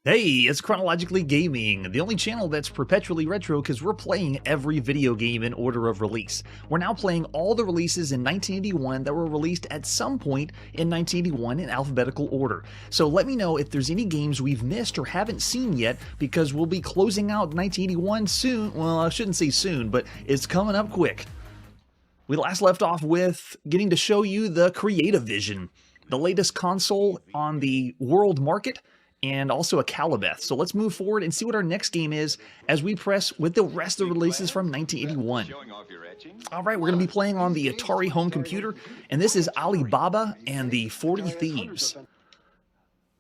Hey, it's Chronologically Gaming, the only channel that's perpetually retro because we're playing every video game in order of release. We're now playing all the releases in 1981 that were released at some point in 1981 in alphabetical order. So let me know if there's any games we've missed or haven't seen yet, because we'll be closing out 1981 soon. Well, I shouldn't say soon, but it's coming up quick. We last left off with getting to show you the CreativeVision, the latest console on the world market, and also a Calibeth. So let's move forward and see what our next game is as we press with the rest of the releases from 1981. All right, we're going to be playing on the Atari home computer, and this is Alibaba and the 40 Thieves.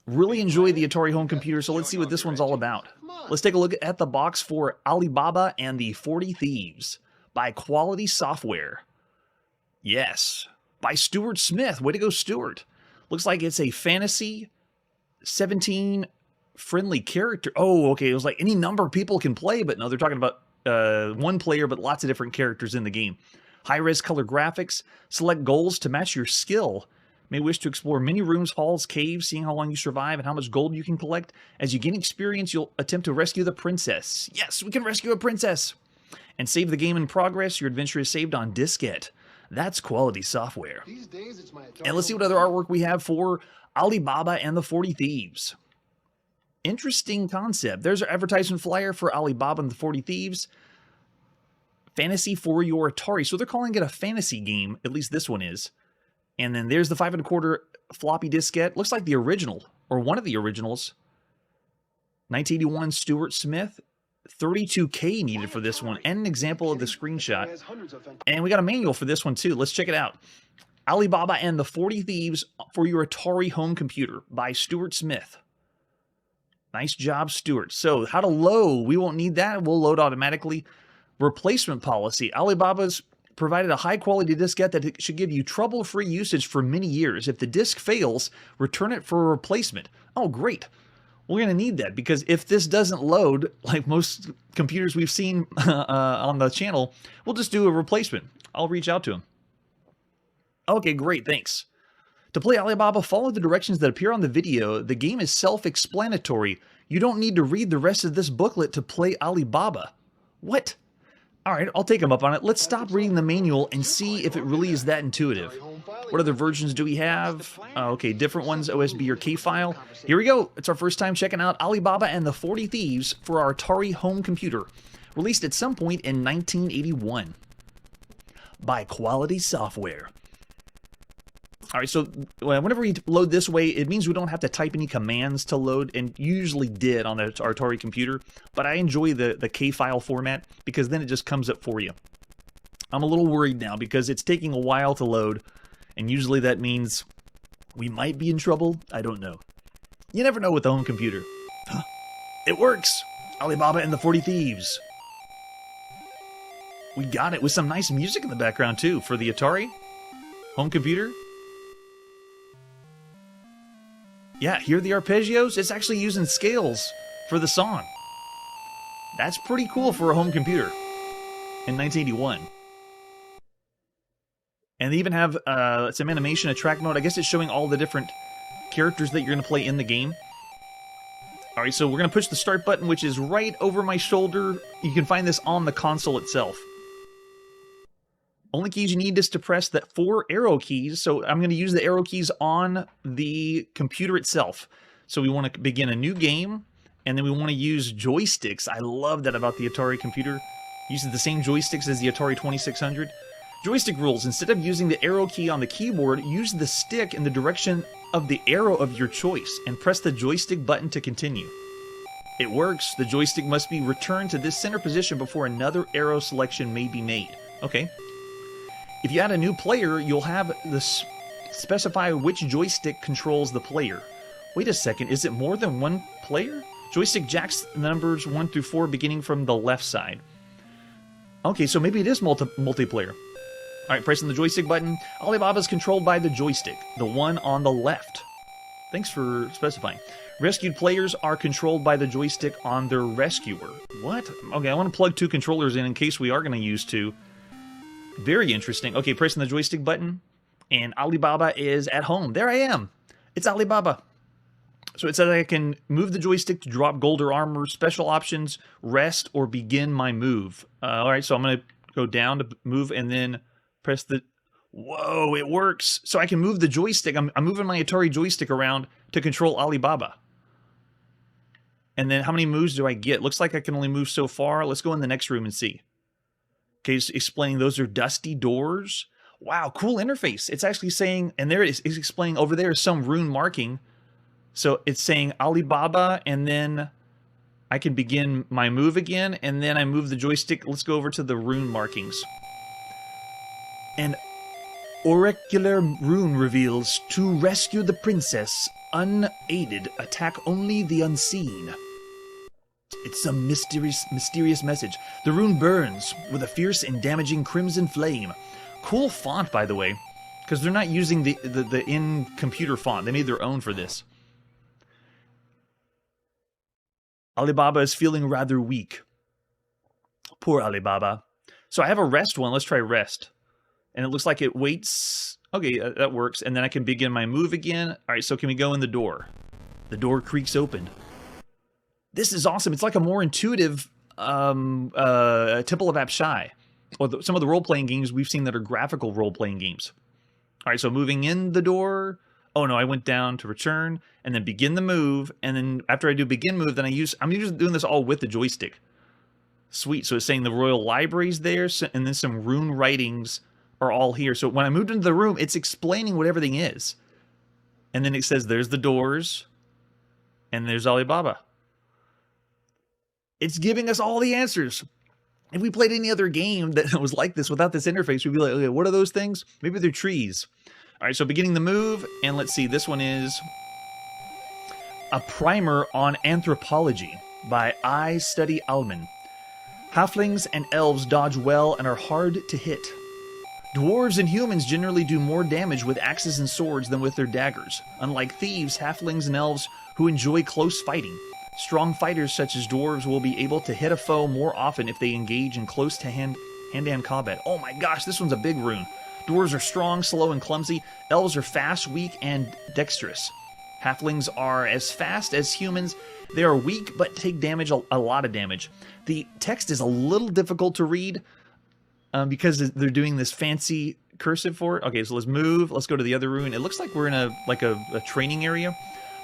Really enjoy the Atari home computer, so let's see what this one's all about. Let's take a look at the box for Alibaba and the 40 Thieves by Quality Software. Yes, by Stuart Smith. Way to go, Stuart. Looks like it's a fantasy 17 friendly character. Oh, okay. It was like any number of people can play, but no, they're talking about one player, but lots of different characters in the game. High-res color graphics. Select goals to match your skill. May wish to explore many rooms, halls, caves, seeing how long you survive and how much gold you can collect. As you gain experience, you'll attempt to rescue the princess. Yes, we can rescue a princess. And save the game in progress. Your adventure is saved on diskette. That's Quality Software. And let's see what other artwork we have for Alibaba and the 40 Thieves. Interesting concept. There's our advertisement flyer for Alibaba and the 40 Thieves. Fantasy for your Atari. So they're calling it a fantasy game. At least this one is. And then there's the 5 1/4 floppy diskette. Looks like the original, or one of the originals. 1981 Stuart Smith. 32K needed for this one, and an example of the screenshot. And we got a manual for this one too. Let's check it out. Alibaba and the 40 Thieves for your Atari home computer by Stuart Smith. Nice job, Stuart. So how to load? We won't need that. We'll load automatically. Replacement policy. Alibaba's provided a high-quality diskette that should give you trouble-free usage for many years. If the disk fails, return it for a replacement. Oh, great. We're going to need that, because if this doesn't load, like most computers we've seen on the channel, we'll just do a replacement. I'll reach out to him. Okay, great, thanks. To play Alibaba, follow the directions that appear on the video. The game is self-explanatory. You don't need to read the rest of this booklet to play Alibaba. What? Alright, I'll take him up on it. Let's stop reading the manual and see if it really is that intuitive. What other versions do we have? Okay, different ones, OSB or K-File. Here we go. It's our first time checking out Alibaba and the 40 Thieves for our Atari home computer. Released at some point in 1981. By Quality Software. Alright, so whenever we load this way, it means we don't have to type any commands to load, and usually did on the Atari computer, but I enjoy the K-file format because then it just comes up for you. I'm a little worried now because it's taking a while to load, and usually that means we might be in trouble. I don't know. You never know with the home computer. It works! Alibaba and the 40 Thieves. We got it with some nice music in the background too for the Atari home computer. Yeah, hear the arpeggios? It's actually using scales for the song. That's pretty cool for a home computer in 1981. And they even have some animation, a track mode. I guess it's showing all the different characters that you're going to play in the game. Alright, so we're going to push the start button, which is right over my shoulder. You can find this on the console itself. Only keys you need is to press the 4 arrow keys, so I'm going to use the arrow keys on the computer itself. So we want to begin a new game, and then we want to use joysticks. I love that about the Atari computer. It uses the same joysticks as the Atari 2600. Joystick rules. Instead of using the arrow key on the keyboard, use the stick in the direction of the arrow of your choice, and press the joystick button to continue. It works. The joystick must be returned to this center position before another arrow selection may be made. Okay. If you add a new player, you'll have this specify which joystick controls the player. Wait a second, is it more than one player? Joystick jacks numbers 1 through 4 beginning from the left side. Okay, so maybe it is multiplayer. Alright, pressing the joystick button. Alibaba is controlled by the joystick, the one on the left. Thanks for specifying. Rescued players are controlled by the joystick on their rescuer. What? Okay, I want to plug 2 controllers in case we are going to use 2. Very interesting. Okay, pressing the joystick button, and Alibaba is at home. There I am. It's Alibaba. So it says I can move the joystick to drop gold or armor, special options, rest, or begin my move. All right, so I'm going to go down to move and then press the... Whoa, it works. So I can move the joystick. I'm moving my Atari joystick around to control Alibaba. And then how many moves do I get? Looks like I can only move so far. Let's go in the next room and see. Okay, it's explaining those are dusty doors. Wow, cool interface. It's actually saying, and there it is, it's explaining over there is some rune marking. So it's saying Alibaba, and then I can begin my move again, and then I move the joystick. Let's go over to the rune markings. An oracular rune reveals to rescue the princess, unaided, attack only the unseen. It's some mysterious message. The rune burns with a fierce and damaging crimson flame. Cool font, by the way, because they're not using the in-computer font. They made their own for this. Alibaba is feeling rather weak. Poor Alibaba. So I have a rest one. Let's try rest. And it looks like it waits. Okay, that works. And then I can begin my move again. All right, so can we go in the door? The door creaks open. This is awesome. It's like a more intuitive Temple of Apshai. Or some of the role-playing games we've seen that are graphical role-playing games. All right, so moving in the door. Oh no, I went down to return and then begin the move. And then after I do begin move, then I'm usually doing this all with the joystick. Sweet. So it's saying the Royal Library's there, and then some rune writings are all here. So when I moved into the room, it's explaining what everything is. And then it says there's the doors, and there's Alibaba. It's giving us all the answers. If we played any other game that was like this without this interface, we'd be like, okay, what are those things? Maybe they're trees. All right, so beginning the move, and let's see, this one is A Primer on Anthropology by I Study Alman. Halflings and elves dodge well and are hard to hit. Dwarves and humans generally do more damage with axes and swords than with their daggers. Unlike thieves, halflings and elves who enjoy close fighting. Strong fighters such as dwarves will be able to hit a foe more often if they engage in close to hand-to-hand combat. Oh my gosh, this one's a big rune. Dwarves are strong, slow, and clumsy. Elves are fast, weak, and dexterous. Halflings are as fast as humans. They are weak, but take damage, a lot of damage. The text is a little difficult to read because they're doing this fancy cursive for it. Okay, so let's move. Let's go to the other rune. It looks like we're in a training area.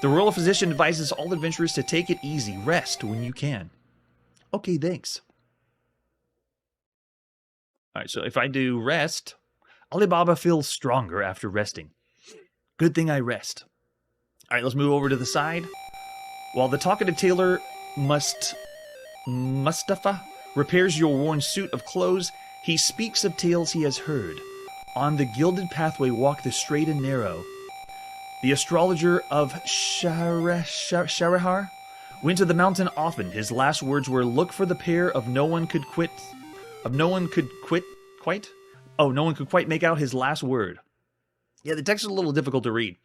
The royal physician advises all adventurers to take it easy. Rest when you can. Okay, thanks. All right, so if I do rest, Alibaba feels stronger after resting. Good thing I rest. All right, let's move over to the side. While the talkative tailor Mustafa repairs your worn suit of clothes, he speaks of tales he has heard. On the gilded pathway walk the straight and narrow. The astrologer of Sharihar went to the mountain often. His last words were, "Look for the pair of no one could quite make out his last word." Yeah, the text is a little difficult to read,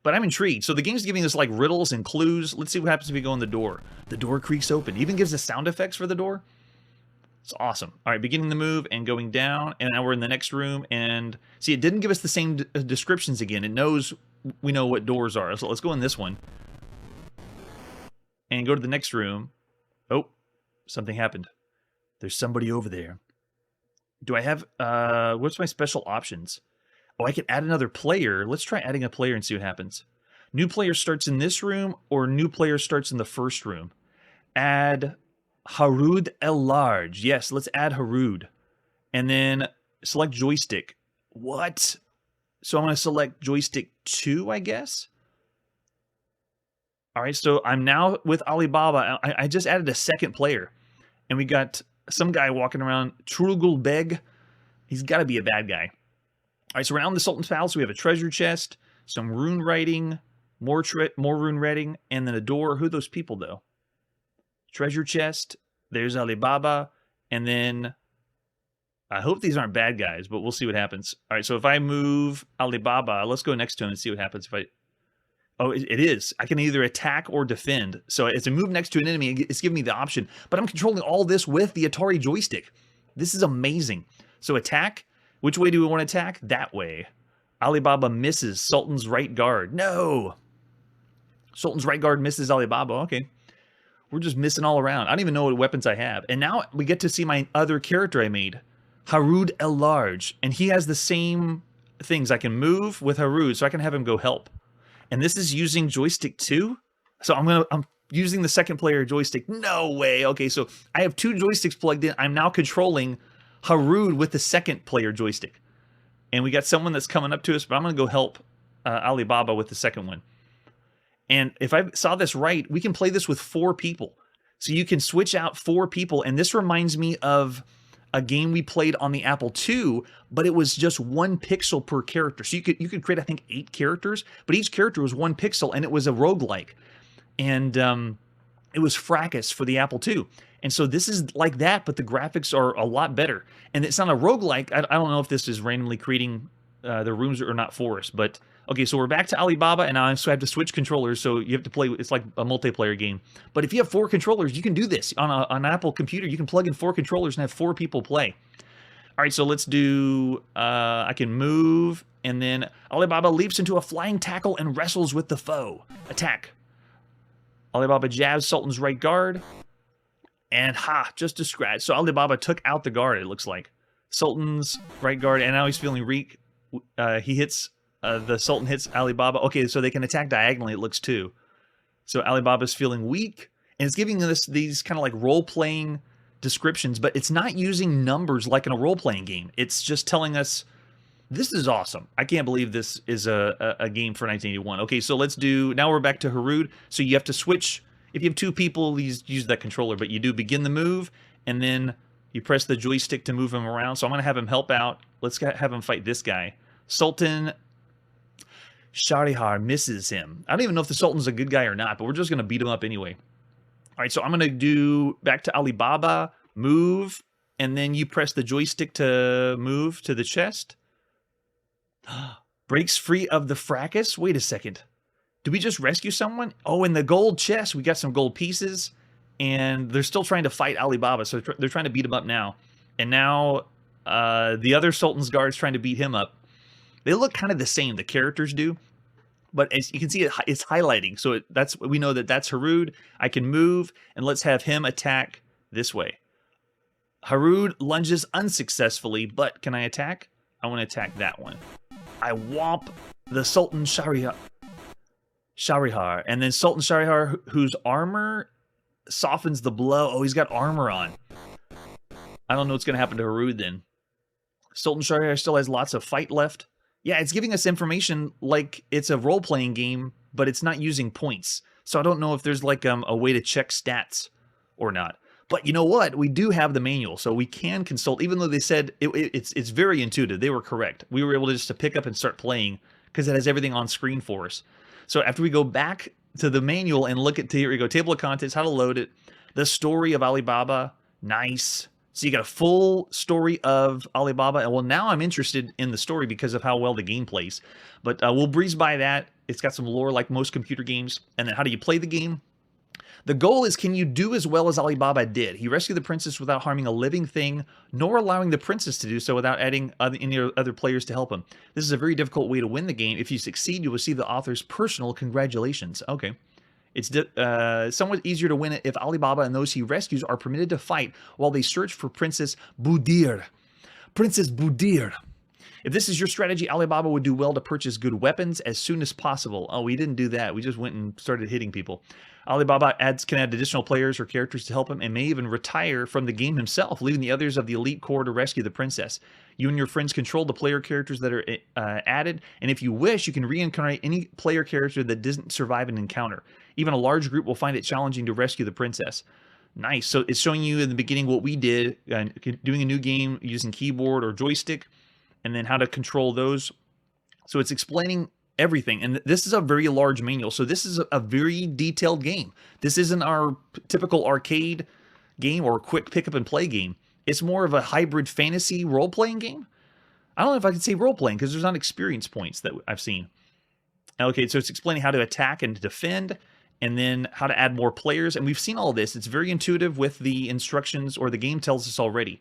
but I'm intrigued. So the game's giving us like riddles and clues. Let's see what happens if we go in the door. The door creaks open. It even gives us sound effects for the door. It's awesome. All right, beginning the move and going down, and now we're in the next room. And see, it didn't give us the same descriptions again. It knows we know what doors are. So let's go in this one and go to the next room. Oh, something happened. There's somebody over there. Do I have, what's my special options? Oh, I can add another player. Let's try adding a player and see what happens. New player starts in this room, or new player starts in the first room. Add Harud El Large. Yes, let's add Harud. And then select joystick. What? So I'm going to select joystick 2, I guess. All right, so I'm now with Alibaba. I just added a second player. And we got some guy walking around, Trugul Beg. He's got to be a bad guy. All right, so around the Sultan's Palace, we have a treasure chest, some rune writing, more rune writing, and then a door. Who are those people, though? Treasure chest. There's Alibaba. And then I hope these aren't bad guys, but we'll see what happens. All right, so if I move Alibaba, let's go next to him and see what happens if I... Oh, it is. I can either attack or defend. So as I move next to an enemy, it's giving me the option. But I'm controlling all this with the Atari joystick. This is amazing. So attack. Which way do we want to attack? That way. Alibaba misses Sultan's right guard. No! Sultan's right guard misses Alibaba. Okay. We're just missing all around. I don't even know what weapons I have. And now we get to see my other character I made, Harud El Large. And he has the same things. I can move with Harud, so I can have him go help. And this is using joystick 2. So I'm using the second player joystick. No way. Okay, so I have 2 joysticks plugged in. I'm now controlling Harud with the second player joystick. And we got someone that's coming up to us, but I'm going to go help Alibaba with the second one. And if I saw this right, we can play this with 4 people. So you can switch out 4 people. And this reminds me of a game we played on the Apple II, but it was just 1 pixel per character. So you could create, I think, 8 characters, but each character was 1 pixel, and it was a roguelike. And it was Fracas for the Apple II. And so this is like that, but the graphics are a lot better. And it's not a roguelike. I don't know if this is randomly creating the rooms or not for us, but okay, so we're back to Alibaba, and I have to switch controllers, so you have to play, it's like a multiplayer game. But if you have 4 controllers, you can do this. On an Apple computer, you can plug in 4 controllers and have 4 people play. All right, so let's do, I can move, and then Alibaba leaps into a flying tackle and wrestles with the foe. Attack. Alibaba jabs Sultan's right guard, and just a scratch. So Alibaba took out the guard, it looks like. Sultan's right guard, and now he's feeling weak. He hits... the Sultan hits Alibaba. Okay, so they can attack diagonally, it looks, too. So Alibaba's feeling weak, and it's giving us these kind of like role-playing descriptions, but it's not using numbers like in a role-playing game. It's just telling us, this is awesome. I can't believe this is a game for 1981. Okay, so let's do, now we're back to Harud. So you have to switch, if you have 2 people, use that controller, but you do begin the move, and then you press the joystick to move him around. So I'm going to have him help out. Let's have him fight this guy. Sultan Sharihar misses him. I don't even know if the Sultan's a good guy or not, but we're just going to beat him up anyway. All right, so I'm going to do back to Alibaba, move, and then you press the joystick to move to the chest. Breaks free of the fracas. Wait a second. Did we just rescue someone? Oh, in the gold chest, we got some gold pieces, and they're still trying to fight Alibaba, so they're trying to beat him up now. And now the other Sultan's guard's trying to beat him up. They look kind of the same, the characters do, but as you can see, it's highlighting. So we know that that's Harud. I can move, and let's have him attack this way. Harud lunges unsuccessfully, but can I attack? I want to attack that one. I whomp the Sultan Sharihar, and then Sultan Sharihar, whose armor softens the blow. Oh, he's got armor on. I don't know what's going to happen to Harud then. Sultan Sharihar still has lots of fight left. Yeah, it's giving us information like it's a role-playing game, but it's not using points. So I don't know if there's like a way to check stats or not. But you know what? We do have the manual, so we can consult. Even though they said it's very intuitive, they were correct. We were able to just pick up and start playing because it has everything on screen for us. So after we go back to the manual and look at, here we go, table of contents, how to load it, the story of Alibaba, nice. So you got a full story of Alibaba, and well, now I'm interested in the story because of how well the game plays. But we'll breeze by that. It's got some lore like most computer games. And then how do you play the game? The goal is, can you do as well as Alibaba did? He rescued the princess without harming a living thing, nor allowing the princess to do so without adding any other players to help him. This is a very difficult way to win the game. If you succeed, you will receive the author's personal congratulations. Okay. It's somewhat easier to win it if Alibaba and those he rescues are permitted to fight while they search for Princess Budir. Princess Budir. If this is your strategy, Alibaba would do well to purchase good weapons as soon as possible. Oh, we didn't do that. We just went and started hitting people. Alibaba can add additional players or characters to help him and may even retire from the game himself, leaving the others of the elite corps to rescue the princess. You and your friends control the player characters that are added, and if you wish, you can reincarnate any player character that doesn't survive an encounter. Even a large group will find it challenging to rescue the princess. Nice. So it's showing you in the beginning what we did, doing a new game using keyboard or joystick, and then how to control those. So it's explaining everything. And this is a very large manual. So this is a very detailed game. This isn't our typical arcade game or quick pick up and play game. It's more of a hybrid fantasy role-playing game. I don't know if I can say role-playing because there's not experience points that I've seen. Okay, so it's explaining how to attack and defend, and then how to add more players. And we've seen all this. It's very intuitive with the instructions, or the game tells us already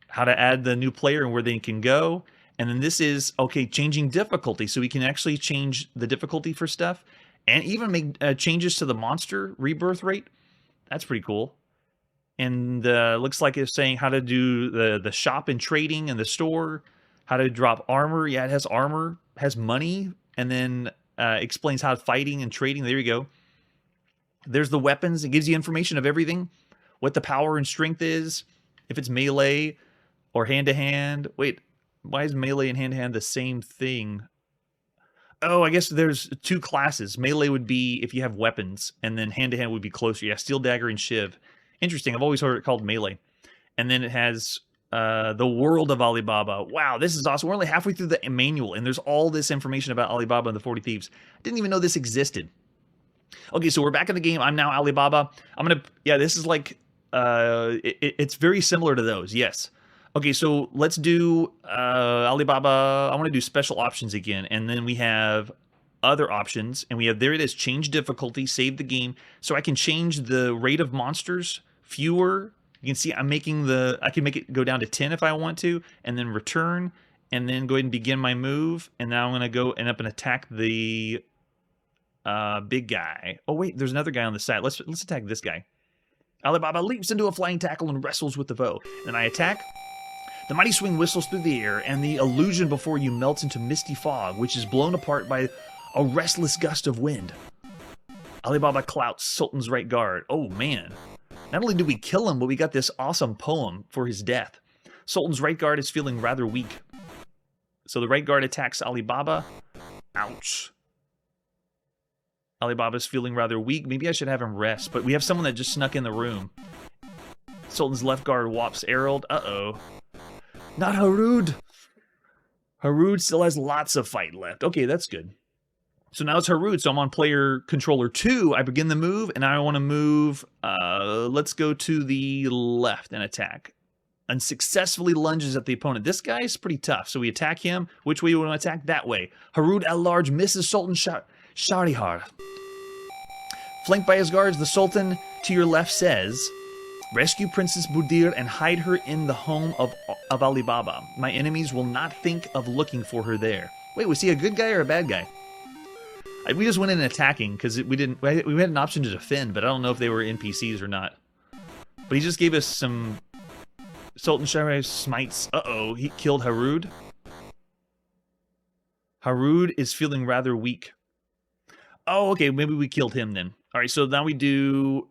how to add the new player and where they can go. And then this is, okay, changing difficulty. So we can actually change the difficulty for stuff. and even make changes to the monster rebirth rate. That's pretty cool. And looks like it's saying how to do the shop and trading and the store, how to drop armor. Yeah, it has armor, has money, and then explains how fighting and trading. There you go. There's the weapons. It gives you information of everything, what the power and strength is, if it's melee or hand-to-hand. Wait, why is melee and hand-to-hand the same thing? Oh, I guess there's two classes. Melee would be if you have weapons, and then hand-to-hand would be closer. Yeah, steel dagger and shiv. Interesting. I've always heard it called melee. And then it has the world of Alibaba. Wow, this is awesome. We're only halfway through the manual, and there's all this information about Alibaba and the 40 Thieves. I didn't even know this existed. Okay, so we're back in the game. I'm now Alibaba. Yeah, this is like, it's very similar to those, yes. Okay, so let's do Alibaba. I want to do special options again, and then we have other options, and we have, there it is, change difficulty, save the game. So I can change the rate of monsters, fewer. You can see I'm making I can make it go down to 10 if I want to, and then return, and then go ahead and begin my move. And now I'm going to go and up and attack the big guy. Oh wait, there's another guy on the side. Let's attack this guy. Alibaba leaps into a flying tackle and wrestles with the foe. Then I attack. The mighty swing whistles through the air, and the illusion before you melts into misty fog, which is blown apart by a restless gust of wind. Alibaba clouts Sultan's right guard. Oh man. Not only did we kill him, but we got this awesome poem for his death. Sultan's right guard is feeling rather weak. So the right guard attacks Alibaba. Ouch. Alibaba's feeling rather weak. Maybe I should have him rest, but we have someone that just snuck in the room. Sultan's left guard whops Errol. Uh-oh. Not Harud. Harud still has lots of fight left. Okay, that's good. So now it's Harud, so I'm on player controller 2. I begin the move, and I want to move, let's go to the left and attack. Unsuccessfully lunges at the opponent. This guy is pretty tough, so we attack him. Which way do we want to attack? That way. Harud at-large misses Sultan Sharihar. Flanked by his guards, the Sultan to your left says, rescue Princess Budir and hide her in the home of Alibaba. My enemies will not think of looking for her there. Wait, was he a good guy or a bad guy? We just went in attacking because we had an option to defend, but I don't know if they were NPCs or not. But he just gave us some Sultan Shahriar smites. Uh-oh, he killed Harud. Harud is feeling rather weak. Oh, okay, maybe we killed him then. All right, so now we do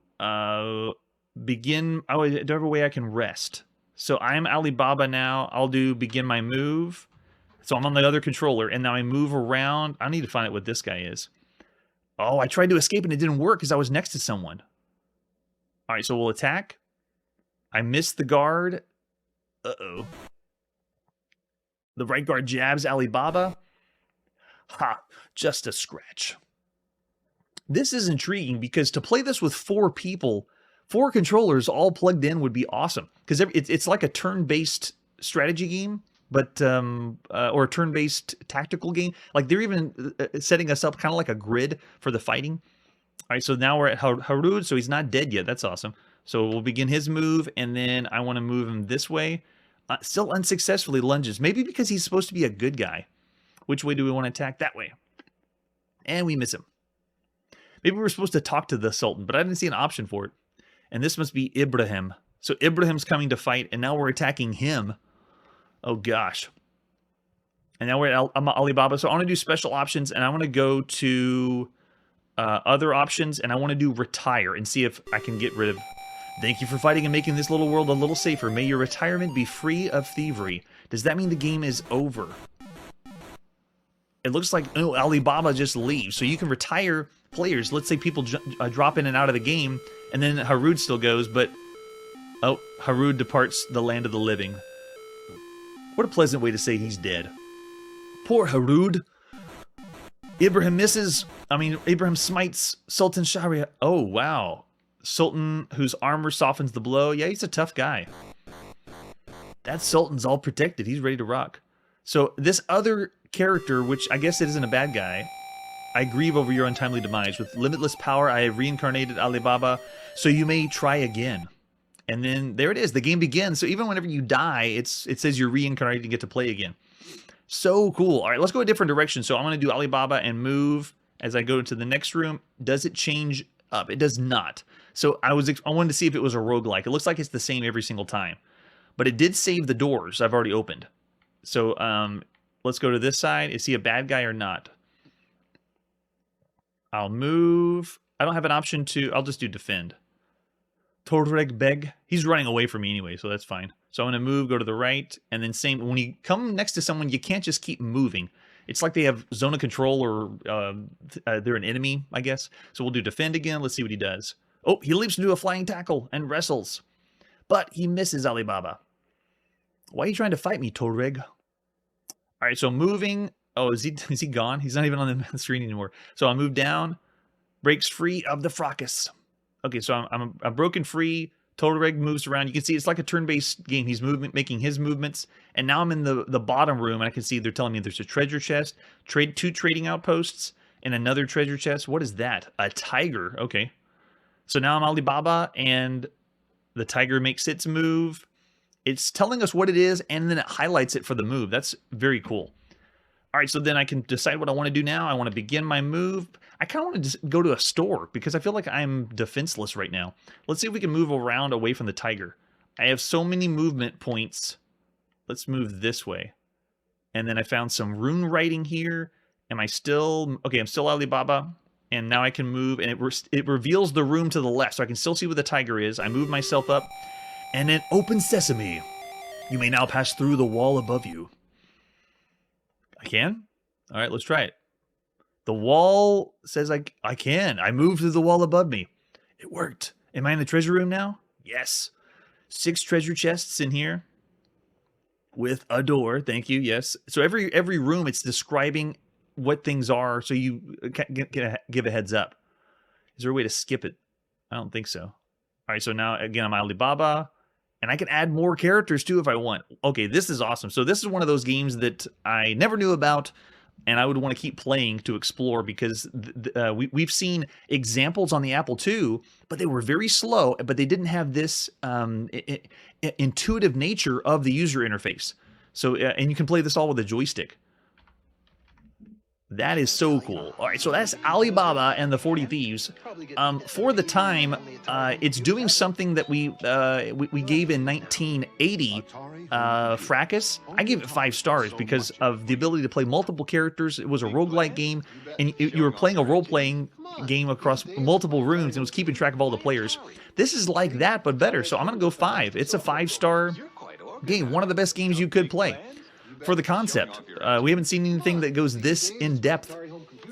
begin. Oh, do I have a way I can rest? So I'm Alibaba now. I'll do begin my move. So I'm on the other controller, and now I move around. I need to find out what this guy is. Oh, I tried to escape, and it didn't work because I was next to someone. All right, so we'll attack. I missed the guard. Uh-oh. The right guard jabs Alibaba. Ha, just a scratch. This is intriguing because to play this with 4 people, 4 controllers all plugged in would be awesome. Because it's like a turn-based strategy game. But or a turn-based tactical game. Like they're even setting us up kind of like a grid for the fighting. All right, so now we're at Harud, so he's not dead yet. That's awesome. So we'll begin his move, and then I want to move him this way. Still unsuccessfully lunges. Maybe because he's supposed to be a good guy. Which way do we want to attack? That way. And we miss him. Maybe we were supposed to talk to the Sultan, but I didn't see an option for it. And this must be Ibrahim. So Ibrahim's coming to fight, and now we're attacking him. Oh, gosh. And now we're at Alibaba. So I want to do special options, and I want to go to other options, and I want to do retire and see if I can get rid of... Thank you for fighting and making this little world a little safer. May your retirement be free of thievery. Does that mean the game is over? It looks like Alibaba just leaves. So you can retire players. Let's say people drop in and out of the game, and then Harud still goes, but... Oh, Harud departs the land of the living. What a pleasant way to say he's dead. Poor Harud. Ibrahim smites Sultan Shahriar. Oh, wow. Sultan, whose armor softens the blow. Yeah, he's a tough guy. That Sultan's all protected. He's ready to rock. So this other character, which I guess it isn't a bad guy, I grieve over your untimely demise. With limitless power, I have reincarnated Alibaba, so you may try again. And then there it is. The game begins. So even whenever you die, it says you're reincarnated and get to play again. So cool. All right, let's go a different direction. So I'm going to do Alibaba and move. As I go to the next room, does it change up? It does not. So I wanted to see if it was a roguelike. It looks like it's the same every single time. But it did save the doors I've already opened. So let's go to this side. Is he a bad guy or not? I'll move. I don't have an option to... I'll just do defend. Torreg Beg. He's running away from me anyway, so that's fine. So I'm going to move, go to the right, and then same... When you come next to someone, you can't just keep moving. It's like they have zone of control or they're an enemy, I guess. So we'll do defend again. Let's see what he does. Oh, he leaps into a flying tackle and wrestles. But he misses Alibaba. Why are you trying to fight me, Torreg? All right, so moving... Oh, is he gone? He's not even on the screen anymore. So I'll move down. Breaks free of the fracas. Okay, so I'm broken free. Torreg moves around. You can see it's like a turn-based game. He's making his movements. And now I'm in the bottom room, and I can see they're telling me there's a treasure chest, two trading outposts, and another treasure chest. What is that? A tiger. Okay. So now I'm Alibaba, and the tiger makes its move. It's telling us what it is, and then it highlights it for the move. That's very cool. All right, so then I can decide what I want to do now. I want to begin my move. I kind of want to just go to a store because I feel like I'm defenseless right now. Let's see if we can move around away from the tiger. I have so many movement points. Let's move this way. And then I found some rune writing here. Am I still... Okay, I'm still Alibaba. And now I can move, and it reveals the room to the left, so I can still see where the tiger is. I move myself up, and then open sesame. You may now pass through the wall above you. I can? All right, let's try it. The wall says I can. I moved through the wall above me. It worked. Am I in the treasure room now? Yes. 6 treasure chests in here with a door. Thank you. Yes. So every room, it's describing what things are, so you give a heads up. Is there a way to skip it? I don't think so. All right, so now, again, I'm Alibaba. And I can add more characters, too, if I want. Okay, this is awesome. So this is one of those games that I never knew about, and I would want to keep playing to explore, because we've seen examples on the Apple II, but they were very slow, but they didn't have this intuitive nature of the user interface. So, and you can play this all with a joystick. That is so cool. All right, so that's Alibaba and the 40 Thieves. For the time, it's doing something that we gave in 1980, Fracas. I gave it 5 stars because of the ability to play multiple characters. It was a roguelike game, and you were playing a role-playing game across multiple rooms, and it was keeping track of all the players. This is like that, but better, so I'm going to go 5. It's a 5-star game, one of the best games you could play. For the concept. We haven't seen anything that goes this in-depth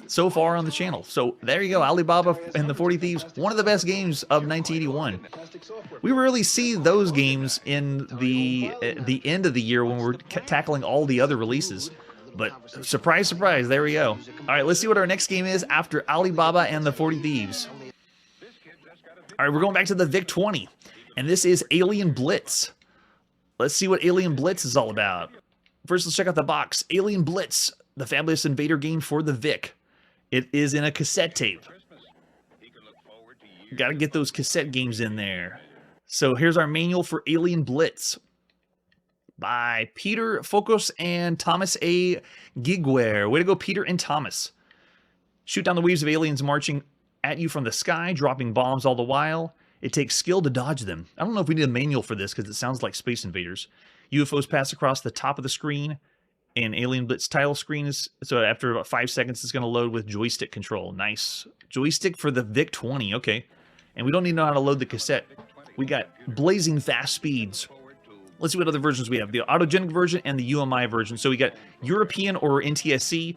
so far on the channel. So there you go, Alibaba and the 40 Thieves, one of the best games of 1981. We rarely see those games in the end of the year when we're tackling all the other releases. But surprise, surprise, there we go. All right, let's see what our next game is after Alibaba and the 40 Thieves. All right, we're going back to the VIC-20, and this is Alien Blitz. Let's see what Alien Blitz is all about. First, let's check out the box. Alien Blitz, the fabulous invader game for the VIC. It is in a cassette tape. Got to get those cassette games in there. So here's our manual for Alien Blitz by Peter Focus and Thomas A. Gigware. Way to go, Peter and Thomas. Shoot down the waves of aliens marching at you from the sky, dropping bombs all the while. It takes skill to dodge them. I don't know if we need a manual for this because it sounds like Space Invaders. UFOs pass across the top of the screen, and Alien Blitz title screen is, so after about 5 seconds, it's going to load with joystick control. Nice. Joystick for the VIC-20, okay. And we don't need to know how to load the cassette. We got blazing fast speeds. Let's see what other versions we have. The autogenic version and the UMI version. So we got European or NTSC.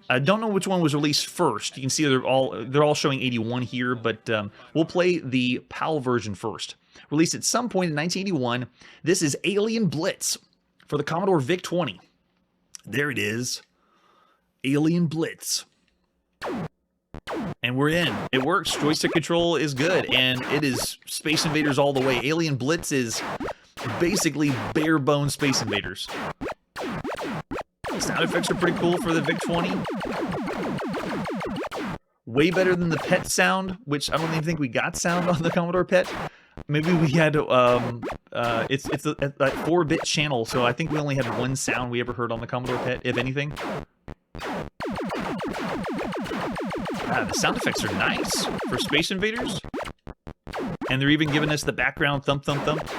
I don't know which one was released first. You can see they're all showing 81 here, but we'll play the PAL version first. Released at some point in 1981, this is Alien Blitz for the Commodore VIC-20. There it is. Alien Blitz. And we're in. It works. Joystick control is good, and it is Space Invaders all the way. Alien Blitz is basically bare-bones Space Invaders. Sound effects are pretty cool for the VIC-20. Way better than the PET sound, which I don't even think we got sound on the Commodore PET. Maybe we had, it's a 4-bit channel, so I think we only had one sound we ever heard on the Commodore PET, if anything. The sound effects are nice for Space Invaders. And they're even giving us the background thump, thump, thump.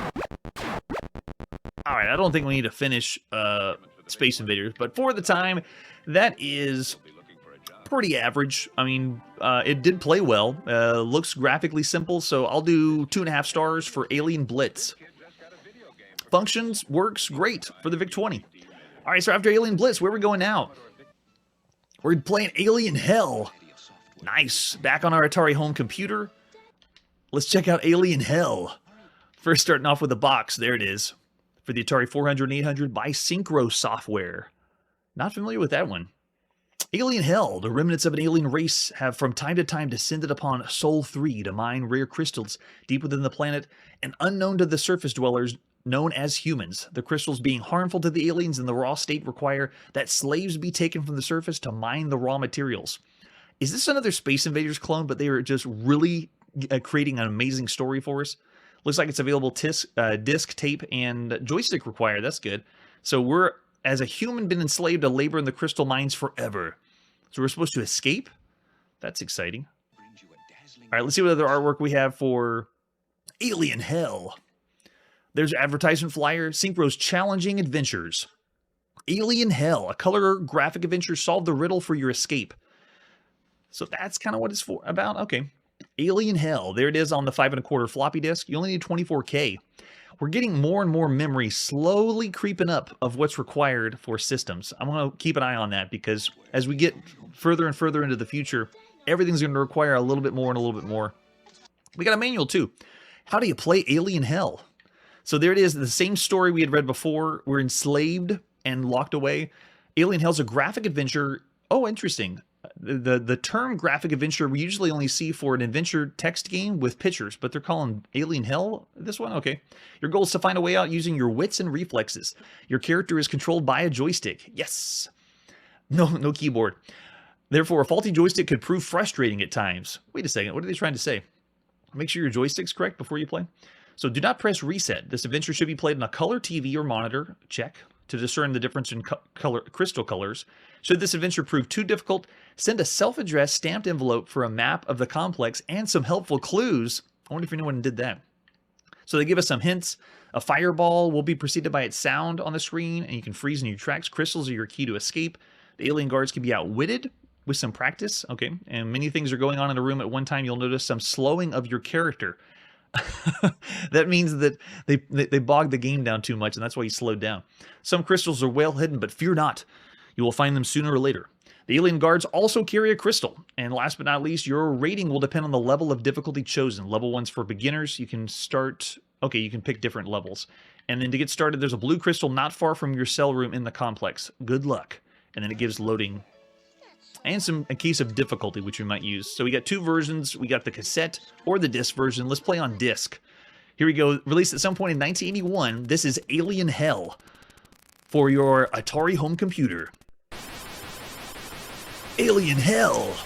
Alright, I don't think we need to finish Space Invaders, but for the time, that is pretty average. I mean, it did play well. Looks graphically simple, so I'll do 2.5 stars for Alien Blitz. Functions, works, great for the VIC-20. Alright, so after Alien Blitz, where are we going now? We're playing Alien Hell. Nice. Back on our Atari home computer. Let's check out Alien Hell. First starting off with the box. There it is. For the Atari 400 and 800 by Synchro Software. Not familiar with that one. Alien Hell. The remnants of an alien race have from time to time descended upon Sol 3 to mine rare crystals deep within the planet and unknown to the surface dwellers known as humans. The crystals being harmful to the aliens in the raw state require that slaves be taken from the surface to mine the raw materials. Is this another Space Invaders clone, but they are just really creating an amazing story for us? Looks like it's available disc, tape, and joystick required. That's good. So we're, as a human, been enslaved to labor in the crystal mines forever. So we're supposed to escape? That's exciting. All right, let's see what other artwork we have for Alien Hell. There's an advertisement flyer, Synchro's Challenging Adventures. Alien Hell, a color graphic adventure, solve the riddle for your escape. So that's kind of what it's about. Okay. Alien Hell, there it is on the 5 1/4 floppy disk. You only need 24K. We're getting more and more memory slowly creeping up of what's required for systems. I'm going to keep an eye on that because as we get further and further into the future, everything's going to require a little bit more and a little bit more. We got a manual too. How do you play Alien Hell? So there it is, the same story we had read before. We're enslaved and locked away. Alien Hell's a graphic adventure. Oh, interesting. The term graphic adventure we usually only see for an adventure text game with pictures, but they're calling Alien Hell this one? Okay. Your goal is to find a way out using your wits and reflexes. Your character is controlled by a joystick. Yes. No keyboard. Therefore, a faulty joystick could prove frustrating at times. Wait a second. What are they trying to say? Make sure your joystick's correct before you play. So do not press reset. This adventure should be played on a color TV or monitor. Check. To discern the difference in crystal colors. Should this adventure prove too difficult, send a self-addressed stamped envelope for a map of the complex and some helpful clues. I wonder if anyone did that. So they give us some hints. A fireball will be preceded by its sound on the screen, and you can freeze in your tracks. Crystals are your key to escape. The alien guards can be outwitted with some practice. Okay, and many things are going on in a room at one time. You'll notice some slowing of your character. That means that they bogged the game down too much, and that's why you slowed down. Some crystals are well hidden, but fear not. You will find them sooner or later. The alien guards also carry a crystal. And last but not least, your rating will depend on the level of difficulty chosen. Level 1's for beginners. You can start... Okay, you can pick different levels. And then to get started, there's a blue crystal not far from your cell room in the complex. Good luck. And then it gives loading and a case of difficulty, which we might use. So we got two versions. We got the cassette or the disc version. Let's play on disc. Here we go. Released at some point in 1981. This is Alien Hell for your Atari home computer. Alien Hell.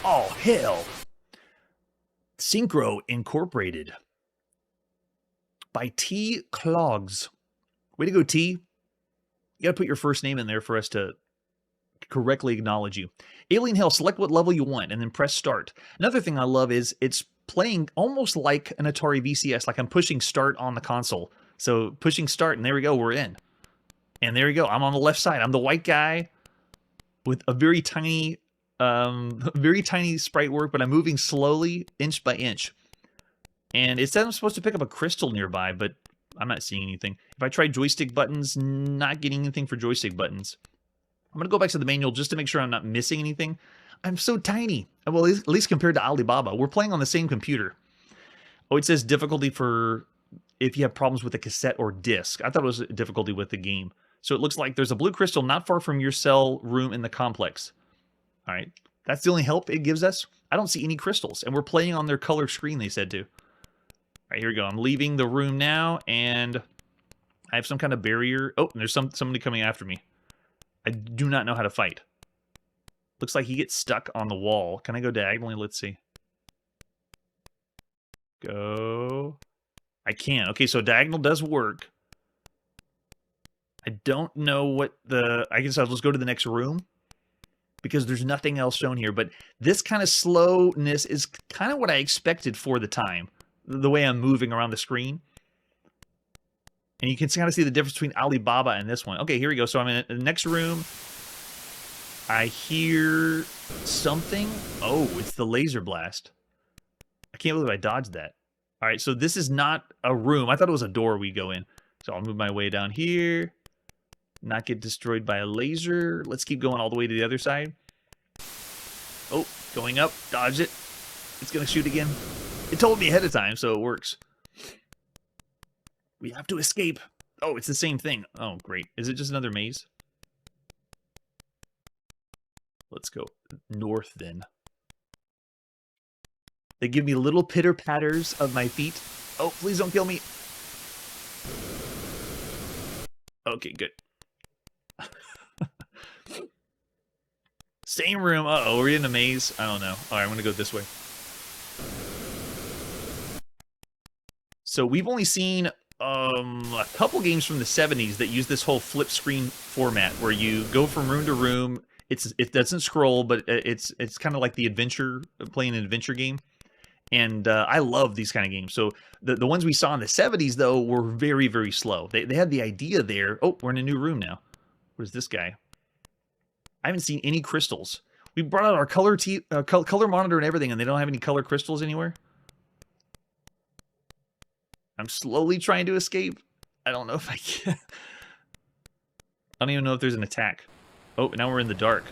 Oh, hell. Synchro Incorporated. By T. Clogs. Way to go, T. You got to put your first name in there for us to correctly acknowledge you. Alien Hell, select what level you want and then press start. Another thing I love is it's playing almost like an Atari VCS, like I'm pushing start on the console. So pushing start, and there we go, we're in. And there we go, I'm on the left side. I'm the white guy with a very tiny sprite work, but I'm moving slowly, inch by inch. And it says I'm supposed to pick up a crystal nearby, but I'm not seeing anything. If I try joystick buttons, not getting anything for joystick buttons. I'm going to go back to the manual just to make sure I'm not missing anything. I'm so tiny. Well, at least compared to Alibaba. We're playing on the same computer. Oh, it says difficulty for if you have problems with a cassette or disc. I thought it was difficulty with the game. So it looks like there's a blue crystal not far from your cell room in the complex. All right. That's the only help it gives us. I don't see any crystals. And we're playing on their color screen, they said to. All right, here we go. I'm leaving the room now, and I have some kind of barrier. Oh, and there's somebody coming after me. I do not know how to fight. Looks like he gets stuck on the wall. Can I go diagonally? Let's see. Go. I can. Okay, so diagonal does work. I don't know what the... I guess I'll just go to the next room. because there's nothing else shown here. But this kind of slowness is kind of what I expected for the time, the way I'm moving around the screen. And you can kind of see the difference between Alibaba and this one. Okay, here we go. So I'm in the next room. I hear something. Oh, it's the laser blast. I can't believe I dodged that. All right, so this is not a room. I thought it was a door we go in. So I'll move my way down here. Not get destroyed by a laser. Let's keep going all the way to the other side. Oh, going up. Dodge it. It's going to shoot again. It told me ahead of time, so it works. We have to escape. Oh, it's the same thing. Oh, great. Is it just another maze? Let's go north then. They give me little pitter-patters of my feet. Oh, please don't kill me. Okay, good. Same room. Uh-oh, we're in a maze. I don't know. All right, I'm going to go this way. So we've only seen a couple games from the 70s that use this whole flip screen format where you go from room to room. It doesn't scroll, but it's kind of like the adventure, playing an adventure game. And I love these kind of games. So the ones we saw in the 70s, though, were very, very slow. They had the idea there. Oh, we're in a new room now. Where's this guy? I haven't seen any crystals. We brought out our color monitor and everything, and they don't have any color crystals anywhere. I'm slowly trying to escape. I don't know if I can. I don't even know if there's an attack. Oh, now we're in the dark.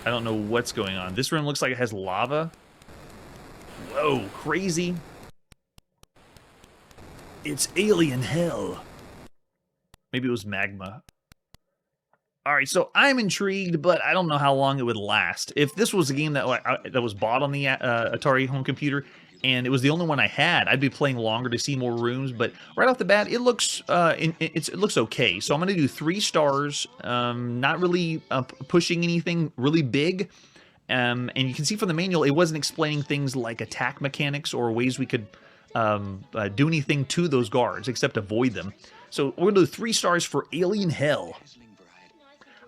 I don't know what's going on. This room looks like it has lava. Whoa, crazy. It's alien hell. Maybe it was magma. All right, so I'm intrigued, but I don't know how long it would last. If this was a game that was bought on the Atari home computer, and it was the only one I had, I'd be playing longer to see more rooms. But right off the bat, it looks it looks okay. So I'm going to do 3 stars. Not really pushing anything really big. And you can see from the manual, it wasn't explaining things like attack mechanics or ways we could do anything to those guards except avoid them. So we're going to do 3 stars for Alien Hell.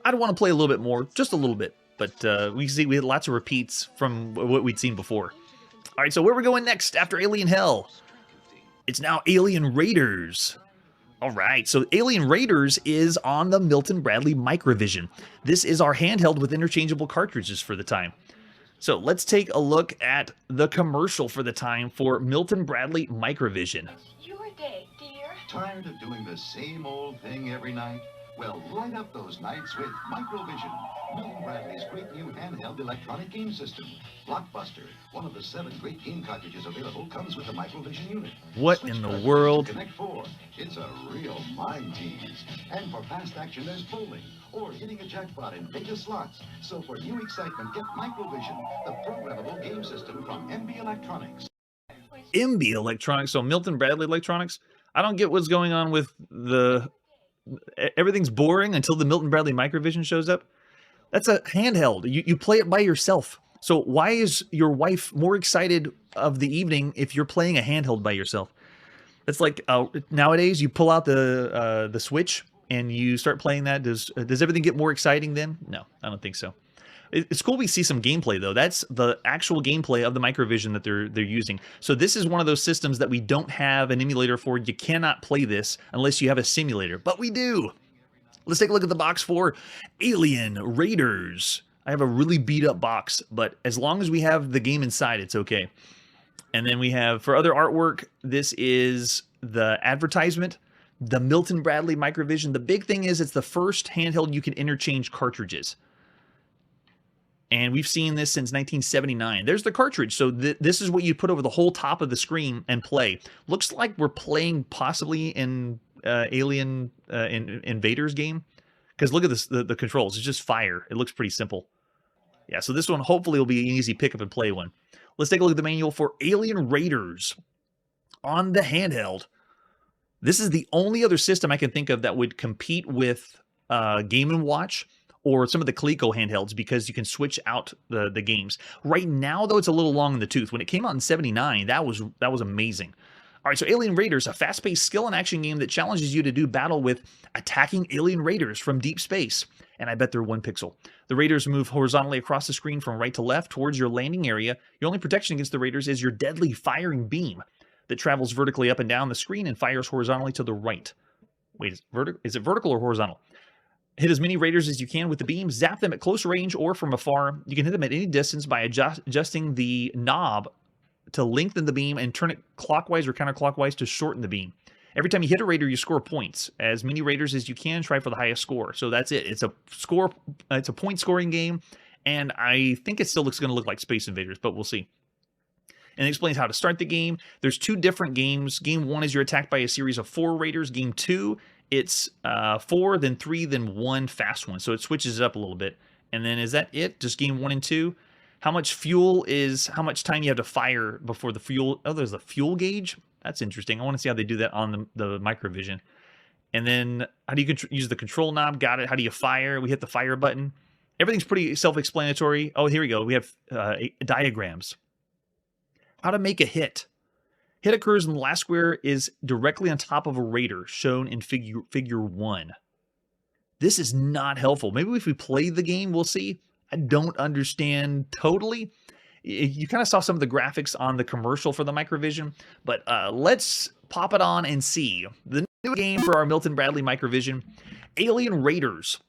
I'd want to play a little bit more, just a little bit. But we can see we had lots of repeats from what we'd seen before. All right, so where are we going next after Alien Hell? It's now Alien Raiders. All right, so Alien Raiders is on the Milton Bradley Microvision. This is our handheld with interchangeable cartridges for the time. So let's take a look at the commercial for the time for Milton Bradley Microvision. Your day, dear. Tired of doing the same old thing every night? Well, light up those nights with Microvision, Milton Bradley's great new handheld electronic game system. Blockbuster, one of the 7 great game cartridges available, comes with the Microvision unit. What Switch in the cartridges world? to Connect 4. It's a real mind tease. And for fast action, there's bowling or hitting a jackpot in Vegas slots. So for new excitement, get Microvision, the programmable game system from MB Electronics. MB Electronics, so Milton Bradley Electronics. I don't get what's going on with the... Everything's boring until the Milton Bradley Microvision shows up. That's a handheld. You play it by yourself. So why is your wife more excited of the evening if you're playing a handheld by yourself? It's like nowadays you pull out the Switch and you start playing that. Does everything get more exciting then? No, I don't think so. It's cool we see some gameplay, though. That's the actual gameplay of the Microvision that they're using. So this is one of those systems that we don't have an emulator for. You cannot play this unless you have a simulator, but we do. Let's take a look at the box for Alien Raiders. I have a really beat-up box, but as long as we have the game inside, it's okay. And then we have, for other artwork, this is the advertisement, the Milton Bradley Microvision. The big thing is it's the first handheld you can interchange cartridges. And we've seen this since 1979. There's the cartridge. So this is what you put over the whole top of the screen and play. Looks like we're playing possibly in Alien Invaders game. Because look at this, the controls. It's just fire. It looks pretty simple. Yeah, so this one hopefully will be an easy pick up and play one. Let's take a look at the manual for Alien Raiders on the handheld. This is the only other system I can think of that would compete with Game & Watch or some of the Coleco handhelds because you can switch out the games. Right now, though, it's a little long in the tooth. When it came out in '79, that was amazing. All right, so Alien Raiders, a fast-paced skill and action game that challenges you to do battle with attacking alien raiders from deep space. And I bet they're 1 pixel. The raiders move horizontally across the screen from right to left towards your landing area. Your only protection against the raiders is your deadly firing beam that travels vertically up and down the screen and fires horizontally to the right. Wait, is it vertical or horizontal? Hit as many raiders as you can with the beam, zap them at close range or from afar. You can hit them at any distance by adjusting the knob to lengthen the beam and turn it clockwise or counterclockwise to shorten the beam. Every time you hit a raider, you score points. As many raiders as you can, try for the highest score. So that's it. It's a point scoring game, and I think it still looks going to look like Space Invaders, but we'll see. And it explains how to start the game. There's 2 different games. Game 1 is you're attacked by a series of 4 raiders. Game 2, it's 4, then 3, then 1 fast one. So it switches it up a little bit. And then is that it? Just game 1 and 2? How much fuel is how much time you have to fire before the fuel? Oh, there's a fuel gauge. That's interesting. I want to see how they do that on the Microvision. And then how do you use the control knob? Got it. How do you fire? We hit the fire button. Everything's pretty self-explanatory. Oh, here we go. We have diagrams. How to make a hit. Hit occurs when the last square is directly on top of a raider, shown in figure 1. This is not helpful. Maybe if we play the game, we'll see. I don't understand totally. You kind of saw some of the graphics on the commercial for the Microvision, but let's pop it on and see. The new game for our Milton Bradley Microvision, Alien Raiders.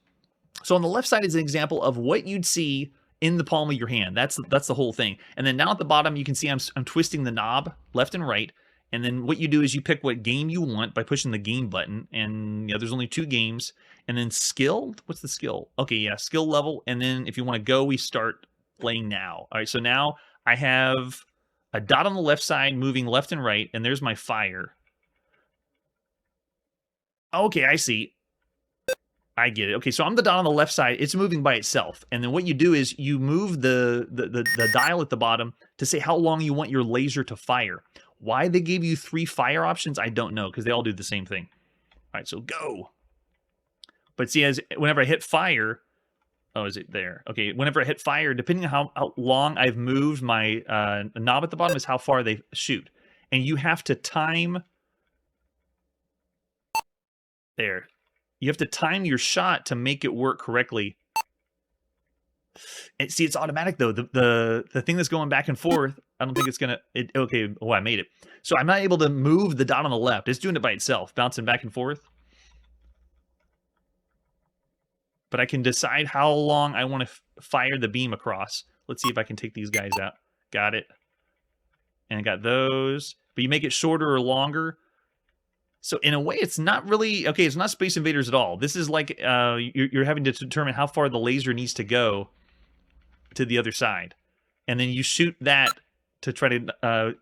So on the left side is an example of what you'd see in the palm of your hand. That's the whole thing. And then now at the bottom, you can see I'm twisting the knob left and right. And then what you do is you pick what game you want by pushing the game button. And there's only 2 games. And then skill, what's the skill? Okay, yeah, skill level. And then if you want to go, we start playing now. All right, so now I have a dot on the left side moving left and right. And there's my fire. Okay, I see. I get it. Okay, so I'm the dot on the left side. It's moving by itself. And then what you do is you move the dial at the bottom to say how long you want your laser to fire. Why they gave you 3 fire options, I don't know, because they all do the same thing. All right, so go. But see, whenever I hit fire, oh, is it there? Okay, whenever I hit fire, depending on how long I've moved my knob at the bottom is how far they shoot. And you have to time... There. You have to time your shot to make it work correctly. And see, it's automatic though. The thing that's going back and forth, I don't think it's gonna. Okay, oh, I made it. So I'm not able to move the dot on the left. It's doing it by itself, bouncing back and forth. But I can decide how long I want to fire the beam across. Let's see if I can take these guys out. Got it. And I got those. But you make it shorter or longer. So in a way, it's not really... Okay, it's not Space Invaders at all. This is like you're having to determine how far the laser needs to go to the other side. And then you shoot that to try to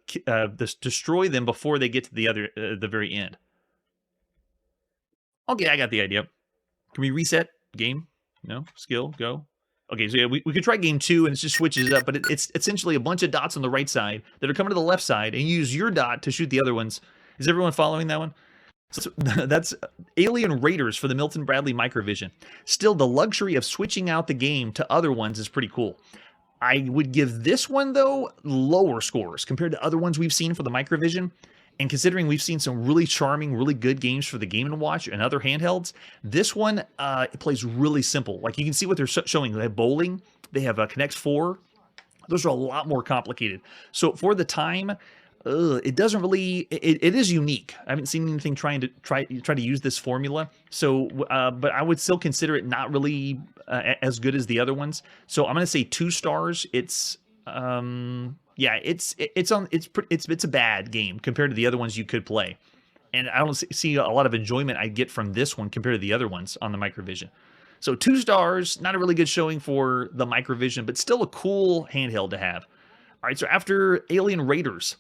destroy them before they get to the very end. Okay, I got the idea. Can we reset game? No? Skill? Go? Okay, so yeah, we could try game 2 and it just switches it up, but it's essentially a bunch of dots on the right side that are coming to the left side, and you use your dot to shoot the other ones. Is everyone following that one? So that's Alien Raiders for the Milton Bradley Microvision. Still, the luxury of switching out the game to other ones is pretty cool. I would give this one, though, lower scores compared to other ones we've seen for the Microvision. And considering we've seen some really charming, really good games for the Game & Watch and other handhelds, this one it plays really simple. Like you can see what they're showing. They have bowling. They have Connect 4. Those are a lot more complicated. So for the time... it doesn't really. It is unique. I haven't seen anything try to use this formula. So, but I would still consider it not really as good as the other ones. So I'm gonna say 2 stars. It's yeah, it's a bad game compared to the other ones you could play, and I don't see a lot of enjoyment I get from this one compared to the other ones on the Microvision. So 2 stars, not a really good showing for the Microvision, but still a cool handheld to have. All right, so after Alien Raiders.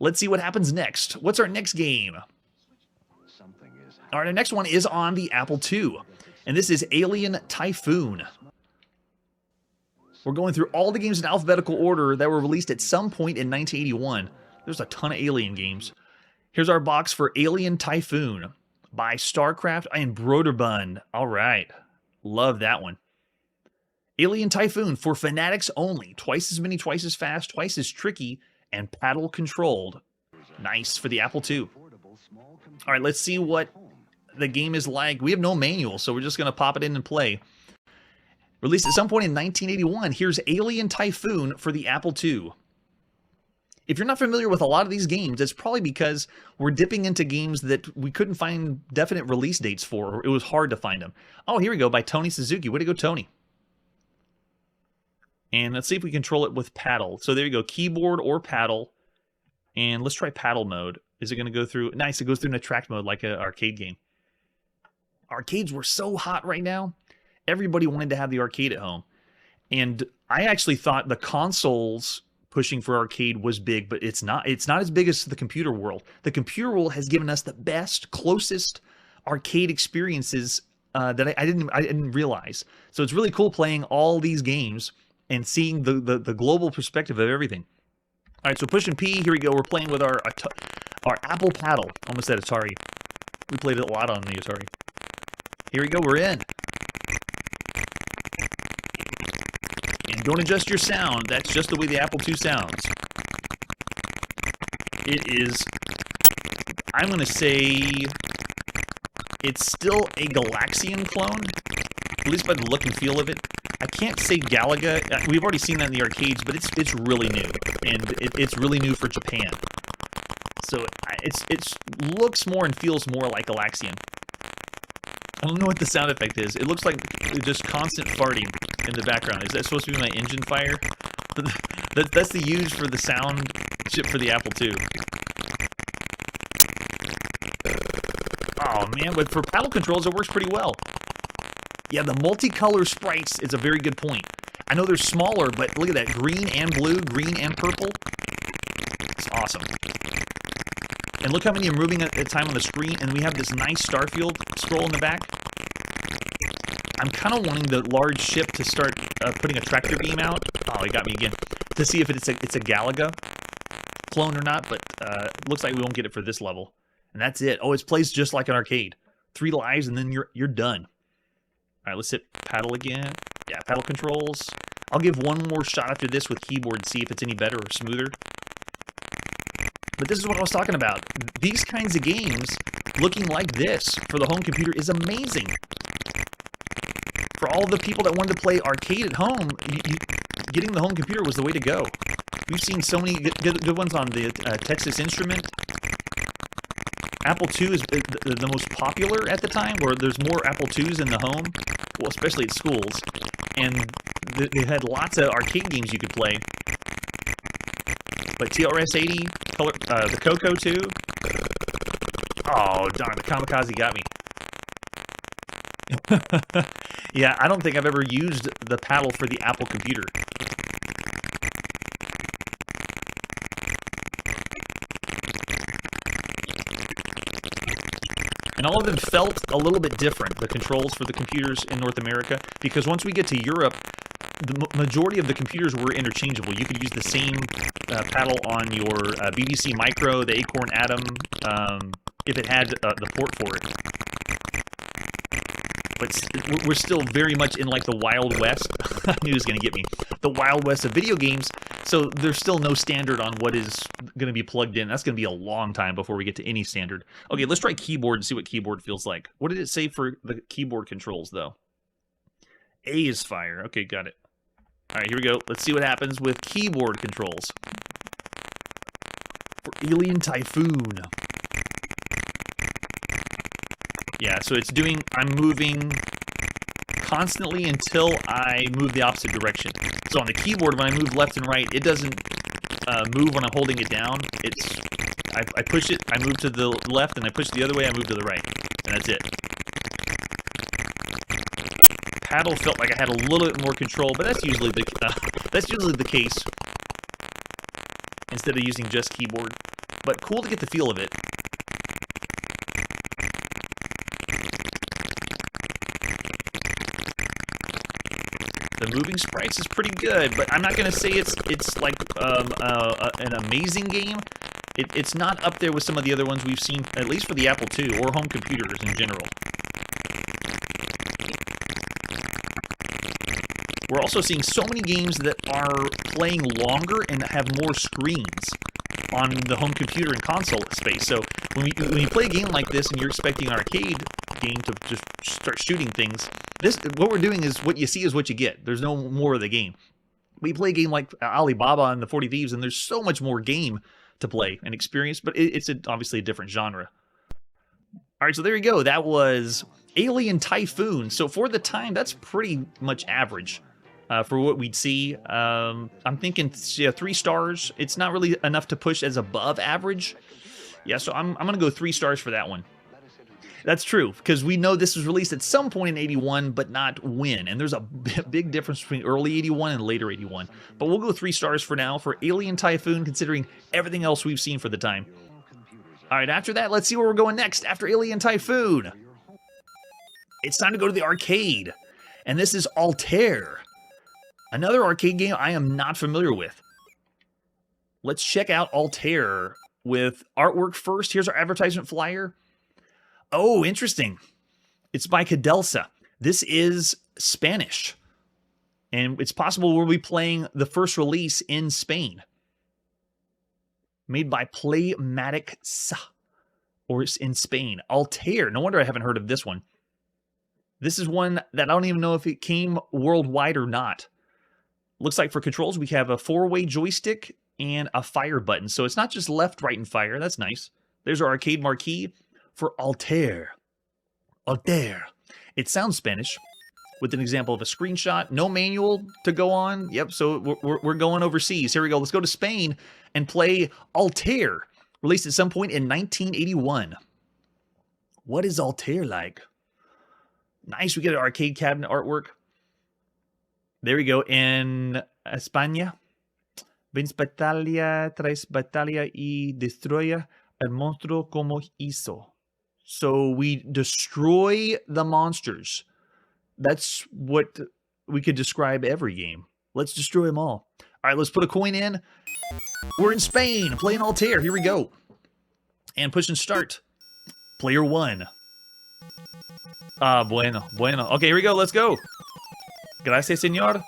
Let's see what happens next. What's our next game? All right, our next one is on the Apple II, and this is Alien Typhoon. We're going through all the games in alphabetical order that were released at some point in 1981. There's a ton of Alien games. Here's our box for Alien Typhoon by StarCraft and Broderbund. All right, love that one. Alien Typhoon for fanatics only. Twice as many, twice as fast, twice as tricky, and paddle controlled. Nice for the Apple II. All right, let's see what the game is like. We have no manual, so we're just going to pop it in and play. Released at some point in 1981, here's Alien Typhoon for the Apple II. If you're not familiar with a lot of these games, it's probably because we're dipping into games that we couldn't find definite release dates for, or it was hard to find them. Oh, here we go, by Tony Suzuki. Way to go, Tony. And let's see if we control it with paddle. So there you go, keyboard or paddle. And let's try paddle mode. Is it going to go through? Nice, it goes through an attract mode like an arcade game. Arcades were so hot right now. Everybody wanted to have the arcade at home. And I actually thought the consoles pushing for arcade was big, but it's not. It's not as big as the computer world. The computer world has given us the best, closest arcade experiences that I didn't realize. So it's really cool playing all these games and seeing the global perspective of everything. All right, so pushing P. Here we go. We're playing with our Apple paddle. Almost said Atari. We played it a lot on the Atari. Here we go. We're in. And don't adjust your sound. That's just the way the Apple II sounds. It is, I'm going to say, it's still a Galaxian clone, at least by the look and feel of it. I can't say Galaga. We've already seen that in the arcades, but it's really new, and it's really new for Japan. So it looks more and feels more like Galaxian. I don't know what the sound effect is. It looks like just constant farting in the background. Is that supposed to be my engine fire? That's the use for the sound chip for the Apple II. Oh man, but for paddle controls, it works pretty well. Yeah, the multicolor sprites is a very good point. I know they're smaller, but look at that. Green and blue, green and purple. It's awesome. And look how many are moving at a time on the screen, and we have this nice Starfield scroll in the back. I'm kind of wanting the large ship to start putting a tractor beam out. Oh, he got me again. To see if it's a Galaga clone or not, but it looks like we won't get it for this level. And that's it. Oh, it plays just like an arcade. 3 lives, and then you're done. All right, let's hit paddle again. Yeah, paddle controls. I'll give one more shot after this with keyboard to see if it's any better or smoother. But this is what I was talking about. These kinds of games, looking like this for the home computer, is amazing. For all the people that wanted to play arcade at home, getting the home computer was the way to go. We've seen so many good ones on the Texas Instrument. Apple II is the most popular at the time, where there's more Apple IIs in the home, well, especially at schools. And they had lots of arcade games you could play. But TRS-80, the Coco 2. Oh, darn, the Kamikaze got me. Yeah, I don't think I've ever used the paddle for the Apple computer. And all of them felt a little bit different, the controls for the computers in North America, because once we get to Europe, the majority of the computers were interchangeable. You could use the same paddle on your BBC Micro, the Acorn Atom, if it had the port for it. But we're still very much in like the Wild West. I knew he was going to get me. The Wild West of video games. So there's still no standard on what is going to be plugged in. That's going to be a long time before we get to any standard. Okay, let's try keyboard and see what keyboard feels like. What did it say for the keyboard controls, though? A is fire. Okay, got it. All right, here we go. Let's see what happens with keyboard controls. For Alien Typhoon. Yeah, so it's doing, I'm moving constantly until I move the opposite direction. So on the keyboard, when I move left and right, it doesn't move when I'm holding it down. It's, I push it, I move to the left, and I push the other way, I move to the right. And that's it. Paddle felt like I had a little bit more control, but that's usually the case. Instead of using just keyboard. But cool to get the feel of it. The moving sprites is pretty good, but I'm not going to say it's like an amazing game. It's not up there with some of the other ones we've seen, at least for the Apple II, or home computers in general. We're also seeing so many games that are playing longer and have more screens. on the home computer and console space. So when you play a game like this and you're expecting an arcade game to just start shooting things, what we're doing is what you see is what you get. There's no more of the game. We play a game like Alibaba and the 40 Thieves, and there's so much more game to play and experience, but it's obviously a different genre. All right, so there you go. That was Alien Typhoon. So for the time, that's pretty much average for what we'd see. I'm thinking 3 stars. It's not really enough to push as above average. Yeah, so I'm going to go 3 stars for that one. That's true, because we know this was released at some point in 81, but not when. And there's a big difference between early 81 and later 81. But we'll go 3 stars for now for Alien Typhoon, considering everything else we've seen for the time. All right, after that, let's see where we're going next after Alien Typhoon. It's time to go to the arcade. And this is Altair, another arcade game I am not familiar with. Let's check out Altair with artwork first. Here's our advertisement flyer. Oh, interesting. It's by Cadelsa. This is Spanish. And it's possible we'll be playing the first release in Spain. Made by Playmatic Sa, or in Spain. Altair. No wonder I haven't heard of this one. This is one that I don't even know if it came worldwide or not. Looks like for controls, we have a 4-way joystick and a fire button. So it's not just left, right, and fire. That's nice. There's our arcade marquee for Altair. Altair. It sounds Spanish, with an example of a screenshot. No manual to go on. Yep, so we're going overseas. Here we go. Let's go to Spain and play Altair, released at some point in 1981. What is Altair like? Nice, we get an arcade cabinet artwork. There we go. En España, vence batalla tras batalla y destruye el monstruo como hizo. So we destroy the monsters. That's what we could describe every game. Let's destroy them all. All right, let's put a coin in. We're in Spain, playing Altair. Here we go. And push and start. Player 1. Bueno. Okay, here we go. Let's go. Gracias, señor.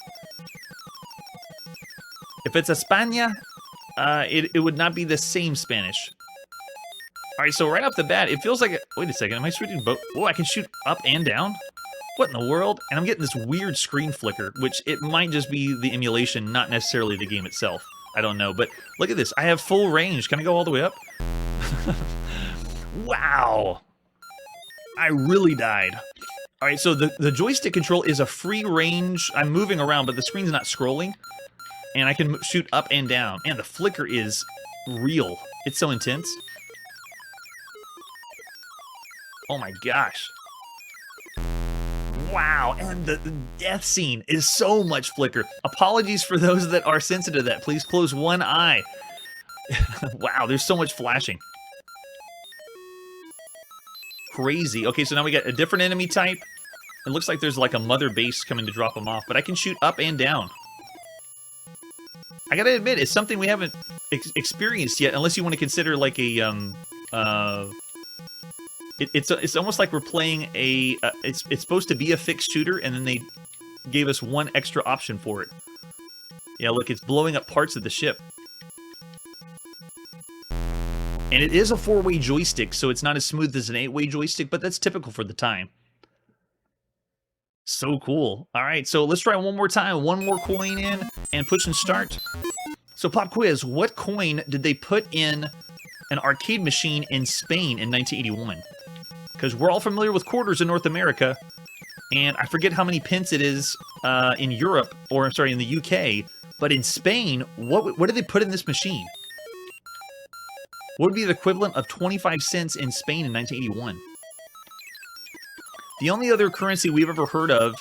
If it's España, it would not be the same Spanish. All right, so right off the bat, it feels like... Wait a second, am I shooting both? Oh, I can shoot up and down? What in the world? And I'm getting this weird screen flicker, which it might just be the emulation, not necessarily the game itself. I don't know, but look at this. I have full range. Can I go all the way up? Wow. I really died. All right, so the joystick control is a free range. I'm moving around, but the screen's not scrolling. And I can shoot up and down. And the flicker is real. It's so intense. Oh my gosh. Wow, and the death scene is so much flicker. Apologies for those that are sensitive to that. Please close one eye. Wow, there's so much flashing. Crazy. Okay, so now we got a different enemy type. It looks like there's like a mother base coming to drop them off, but I can shoot up and down. I gotta admit, it's something we haven't experienced yet, unless you want to consider like a It's almost like we're playing a... it's supposed to be a fixed shooter, and then they gave us one extra option for it. Yeah, look, it's blowing up parts of the ship. And it is a 4-way joystick, so it's not as smooth as an 8-way joystick, but that's typical for the time. So cool. All right, so let's try one more time. One more coin in, and push and start. So pop quiz, what coin did they put in an arcade machine in Spain in 1981? Because we're all familiar with quarters in North America, and I forget how many pence it is in Europe, or I'm sorry, in the UK, but in Spain, what did they put in this machine? What would be the equivalent of 25 cents in Spain in 1981? The only other currency we've ever heard of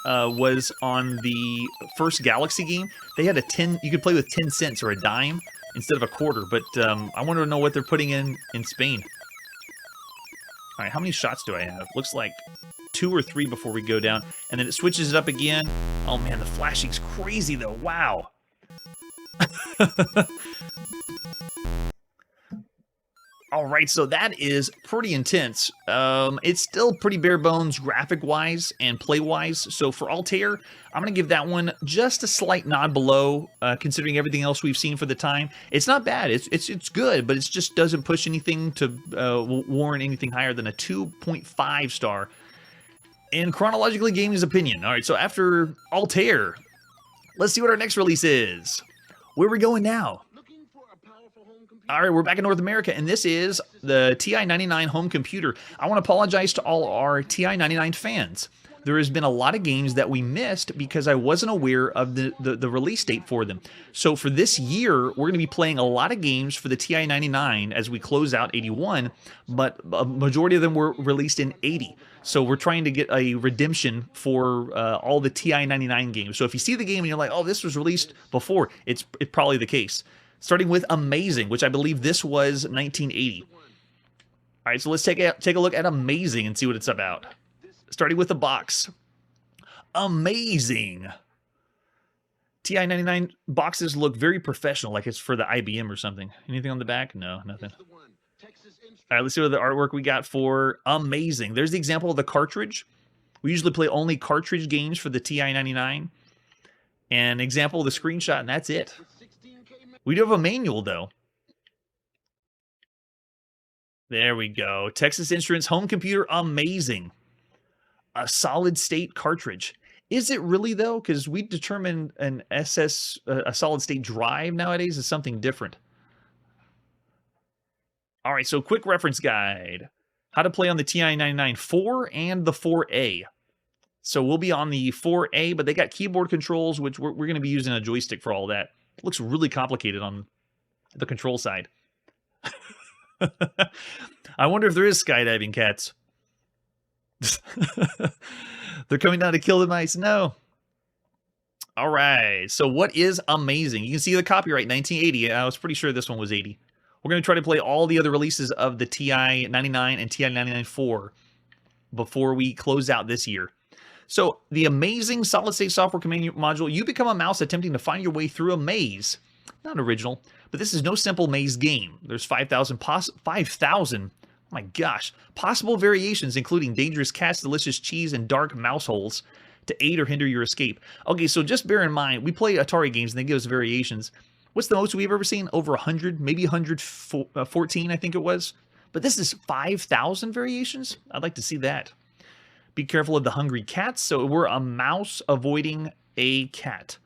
was on the first Galaxy game. They had a 10, you could play with 10 cents or a dime instead of a quarter, but I want to know what they're putting in Spain. All right, how many shots do I have? Looks like 2 or 3 before we go down, and then it switches it up again. Oh man, the flashing's crazy though, wow. All right, so that is pretty intense. It's still pretty bare bones graphic-wise and play-wise. So for Altair, I'm going to give that one just a slight nod below, considering everything else we've seen for the time. It's not bad. It's good, but it just doesn't push anything to warrant anything higher than a 2.5 star. In Chronologically Gaming's opinion. All right, so after Altair, let's see what our next release is. Where are we going now? All right, we're back in North America, and this is the TI-99 home computer. I want to apologize to all our TI-99 fans. There has been a lot of games that we missed because I wasn't aware of the release date for them. So for this year, we're going to be playing a lot of games for the TI-99 as we close out 81, but a majority of them were released in 80. So we're trying to get a redemption for all the TI-99 games. So if you see the game and you're like, oh, this was released before, it's probably the case. Starting with Amazing, which I believe this was 1980. All right, so let's take a look at Amazing and see what it's about. Starting with the box. Amazing. TI-99 boxes look very professional, like it's for the IBM or something. Anything on the back? No, nothing. All right, let's see what the artwork we got for Amazing. There's the example of the cartridge. We usually play only cartridge games for the TI-99. And example of the screenshot, and that's it. We do have a manual, though. There we go. Texas Instruments home computer, Amazing. A solid-state cartridge. Is it really, though? Because we determined an a solid-state drive nowadays is something different. All right, so quick reference guide. How to play on the TI-99 4 and the 4A. So we'll be on the 4A, but they got keyboard controls, which we're going to be using a joystick for all that. It looks really complicated on the control side. I wonder if there is skydiving cats. They're coming down to kill the mice. No. All right. So what is Amazing? You can see the copyright 1980. I was pretty sure this one was 80. We're going to try to play all the other releases of the TI-99 and TI-99 4 before we close out this year. So, the Amazing solid-state software command module, you become a mouse attempting to find your way through a maze. Not original, but this is no simple maze game. There's 5,000, oh my gosh, possible variations, including dangerous cats, delicious cheese, and dark mouse holes to aid or hinder your escape. Okay, so just bear in mind, we play Atari games and they give us variations. What's the most we've ever seen? Over 100, maybe 114, I think it was. But this is 5,000 variations? I'd like to see that. Be careful of the hungry cats. So we're a mouse avoiding a cat.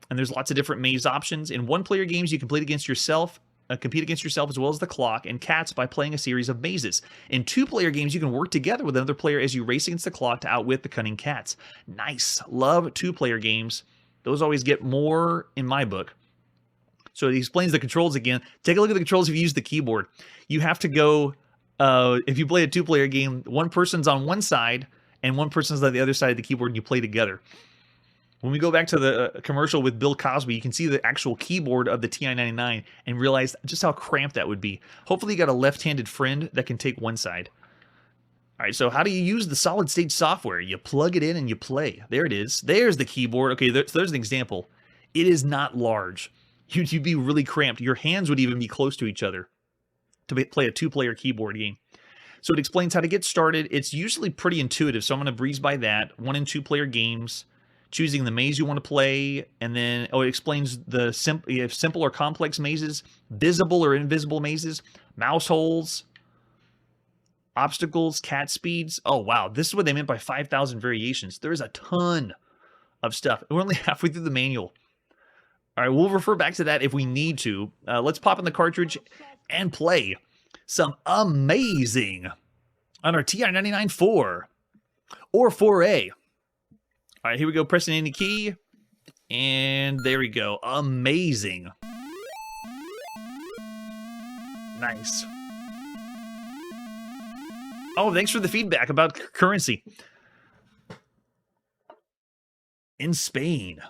And there's lots of different maze options. In one-player games, you compete against yourself as well as the clock and cats by playing a series of mazes. In two-player games, you can work together with another player as you race against the clock to outwit the cunning cats. Nice. Love two-player games. Those always get more in my book. So he explains the controls again. Take a look at the controls if you use the keyboard. You have to go, if you play a two-player game, one person's on one side and one person's on the other side of the keyboard, and you play together. When we go back to the commercial with Bill Cosby, you can see the actual keyboard of the TI-99 and realize just how cramped that would be. Hopefully you got a left-handed friend that can take one side. All right, so how do you use the solid-state software? You plug it in and you play. There it is. There's the keyboard. Okay, there's an example. It is not large. You'd be really cramped. Your hands would even be close to each other to play a two-player keyboard game. So it explains how to get started. It's usually pretty intuitive, so I'm going to breeze by that. 1- and 2-player games, choosing the maze you want to play, and then it explains the simple or complex mazes, visible or invisible mazes, mouse holes, obstacles, cat speeds. Oh, wow. This is what they meant by 5,000 variations. There's a ton of stuff. We're only halfway through the manual. All right, we'll refer back to that if we need to. Let's pop in the cartridge and play some Amazing on our TI-99 4 or 4A. All right, here we go. Pressing any key, and there we go. Amazing. Nice. Oh, thanks for the feedback about currency. In Spain.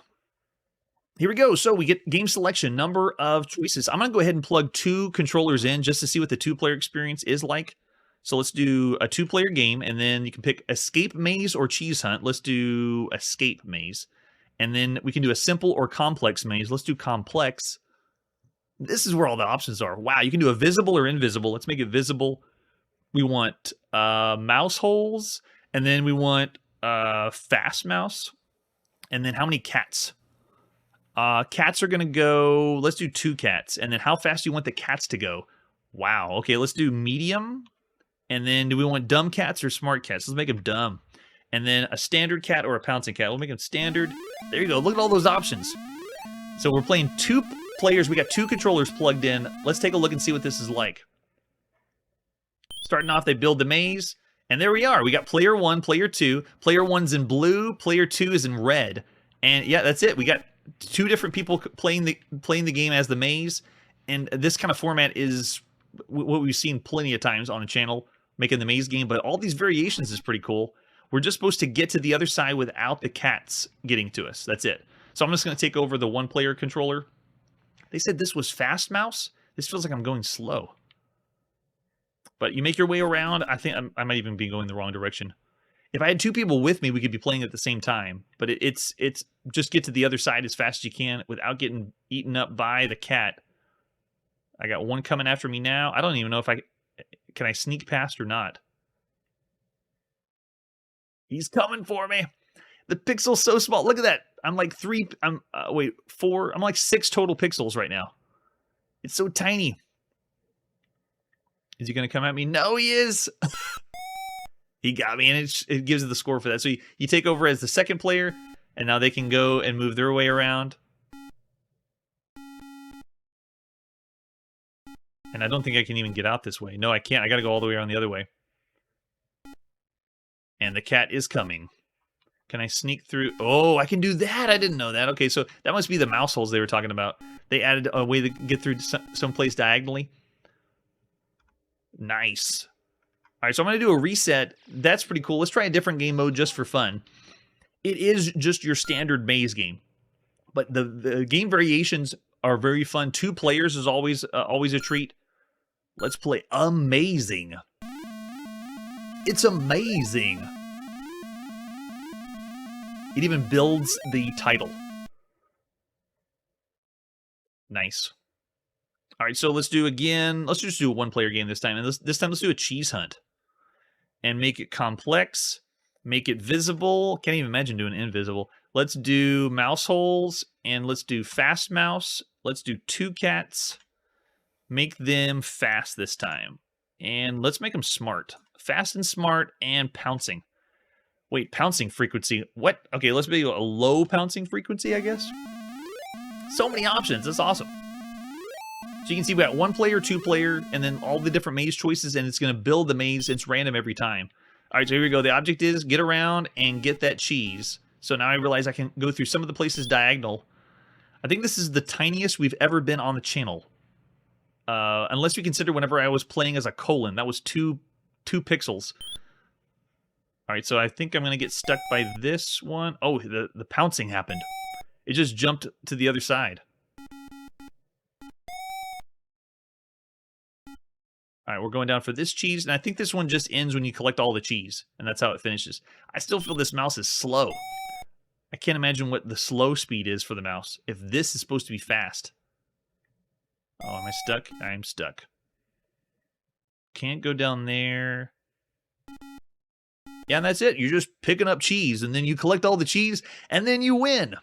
Here we go. So we get game selection, number of choices. I'm going to go ahead and plug 2 controllers in just to see what the 2-player experience is like. So let's do a 2-player game, and then you can pick Escape Maze or Cheese Hunt. Let's do Escape Maze. And then we can do a simple or complex maze. Let's do complex. This is where all the options are. Wow, you can do a visible or invisible. Let's make it visible. We want mouse holes, and then we want fast mouse, and then how many cats? Cats are going to go, let's do 2 cats, and then how fast do you want the cats to go? Wow, okay, let's do medium, and then do we want dumb cats or smart cats? Let's make them dumb. And then a standard cat or a pouncing cat. We'll make them standard. There you go, look at all those options. So we're playing 2 players, we got 2 controllers plugged in. Let's take a look and see what this is like. Starting off, they build the maze, and there we are. We got player 1, player 2. Player 1's in blue, player 2 is in red. And yeah, that's it. We got 2 different people playing the game as the maze, and this kind of format is what we've seen plenty of times on the channel, making the maze game, but all these variations is pretty cool. We're just supposed to get to the other side without the cats getting to us. That's it. So I'm just going to take over the 1-player controller. They said this was fast mouse. This feels like I'm going slow. But you make your way around. I think I might even be going the wrong direction. If I had 2 people with me, we could be playing at the same time. But it's just get to the other side as fast as you can without getting eaten up by the cat. I got 1 coming after me now. I don't even know if can I sneak past or not. He's coming for me. The pixel's so small. Look at that. I'm like 4. I'm like 6 total pixels right now. It's so tiny. Is he going to come at me? No, he is. He got me, and it gives you the score for that. So you take over as the 2nd player, and now they can go and move their way around. And I don't think I can even get out this way. No, I can't. I got to go all the way around the other way. And the cat is coming. Can I sneak through? Oh, I can do that. I didn't know that. Okay, so that must be the mouse holes they were talking about. They added a way to get through someplace diagonally. Nice. All right, so I'm going to do a reset. That's pretty cool. Let's try a different game mode just for fun. It is just your standard maze game, but the game variations are very fun. 2 players is always a treat. Let's play Amazing. It's amazing. It even builds the title. Nice. All right, so let's do again. Let's just do a 1-player game this time, and this time let's do a cheese hunt. And make it complex, make it visible. Can't even imagine doing invisible. Let's do mouse holes, and let's do fast mouse. Let's do 2 cats. Make them fast this time. And let's make them smart. Fast and smart and pouncing. Wait, pouncing frequency. What? Okay, let's make a low pouncing frequency, I guess. So many options. That's awesome. So you can see we got 1 player, 2 player, and then all the different maze choices, and it's going to build the maze. It's random every time. All right, so here we go. The object is get around and get that cheese. So now I realize I can go through some of the places diagonal. I think this is the tiniest we've ever been on the channel. Unless we consider whenever I was playing as a colon. That was 2 pixels. All right, so I think I'm going to get stuck by this one. Oh, the pouncing happened. It just jumped to the other side. All right, we're going down for this cheese, and I think this one just ends when you collect all the cheese, and that's how it finishes. I still feel this mouse is slow. I can't imagine what the slow speed is for the mouse, if this is supposed to be fast. Oh, am I stuck? I'm stuck. Can't go down there. Yeah, and that's it. You're just picking up cheese, and then you collect all the cheese, and then you win.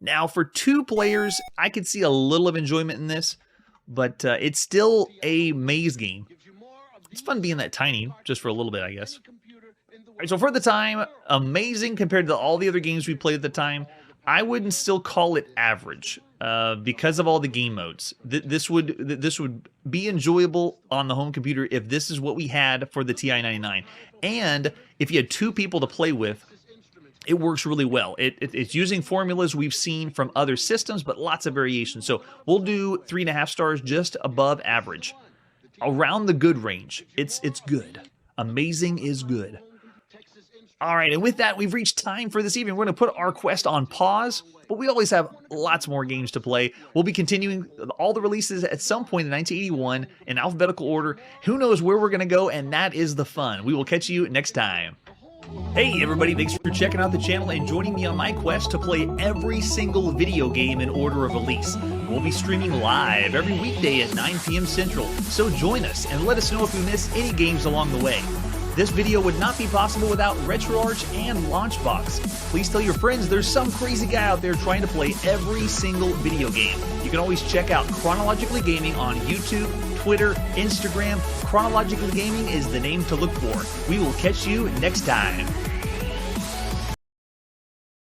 Now, for 2 players, I could see a little of enjoyment in this, but it's still a maze game. It's fun being that tiny, just for a little bit, I guess. All right, so for the time, amazing compared to all the other games we played at the time. I wouldn't still call it average because of all the game modes. This would be enjoyable on the home computer if this is what we had for the TI-99. And if you had 2 people to play with, it works really well. It's using formulas we've seen from other systems, but lots of variations. So we'll do 3.5 stars, just above average. Around the good range. It's good. Amazing is good. All right, and with that, we've reached time for this evening. We're going to put our quest on pause, but we always have lots more games to play. We'll be continuing all the releases at some point in 1981 in alphabetical order. Who knows where we're going to go, and that is the fun. We will catch you next time. Hey everybody, thanks for checking out the channel and joining me on my quest to play every single video game in order of release. We'll be streaming live every weekday at 9 p.m. Central, so join us and let us know if you miss any games along the way. This video would not be possible without RetroArch and Launchbox. Please tell your friends there's some crazy guy out there trying to play every single video game. You can always check out Chronologically Gaming on YouTube, Twitter, Instagram. Chronologically Gaming is the name to look for. We will catch you next time.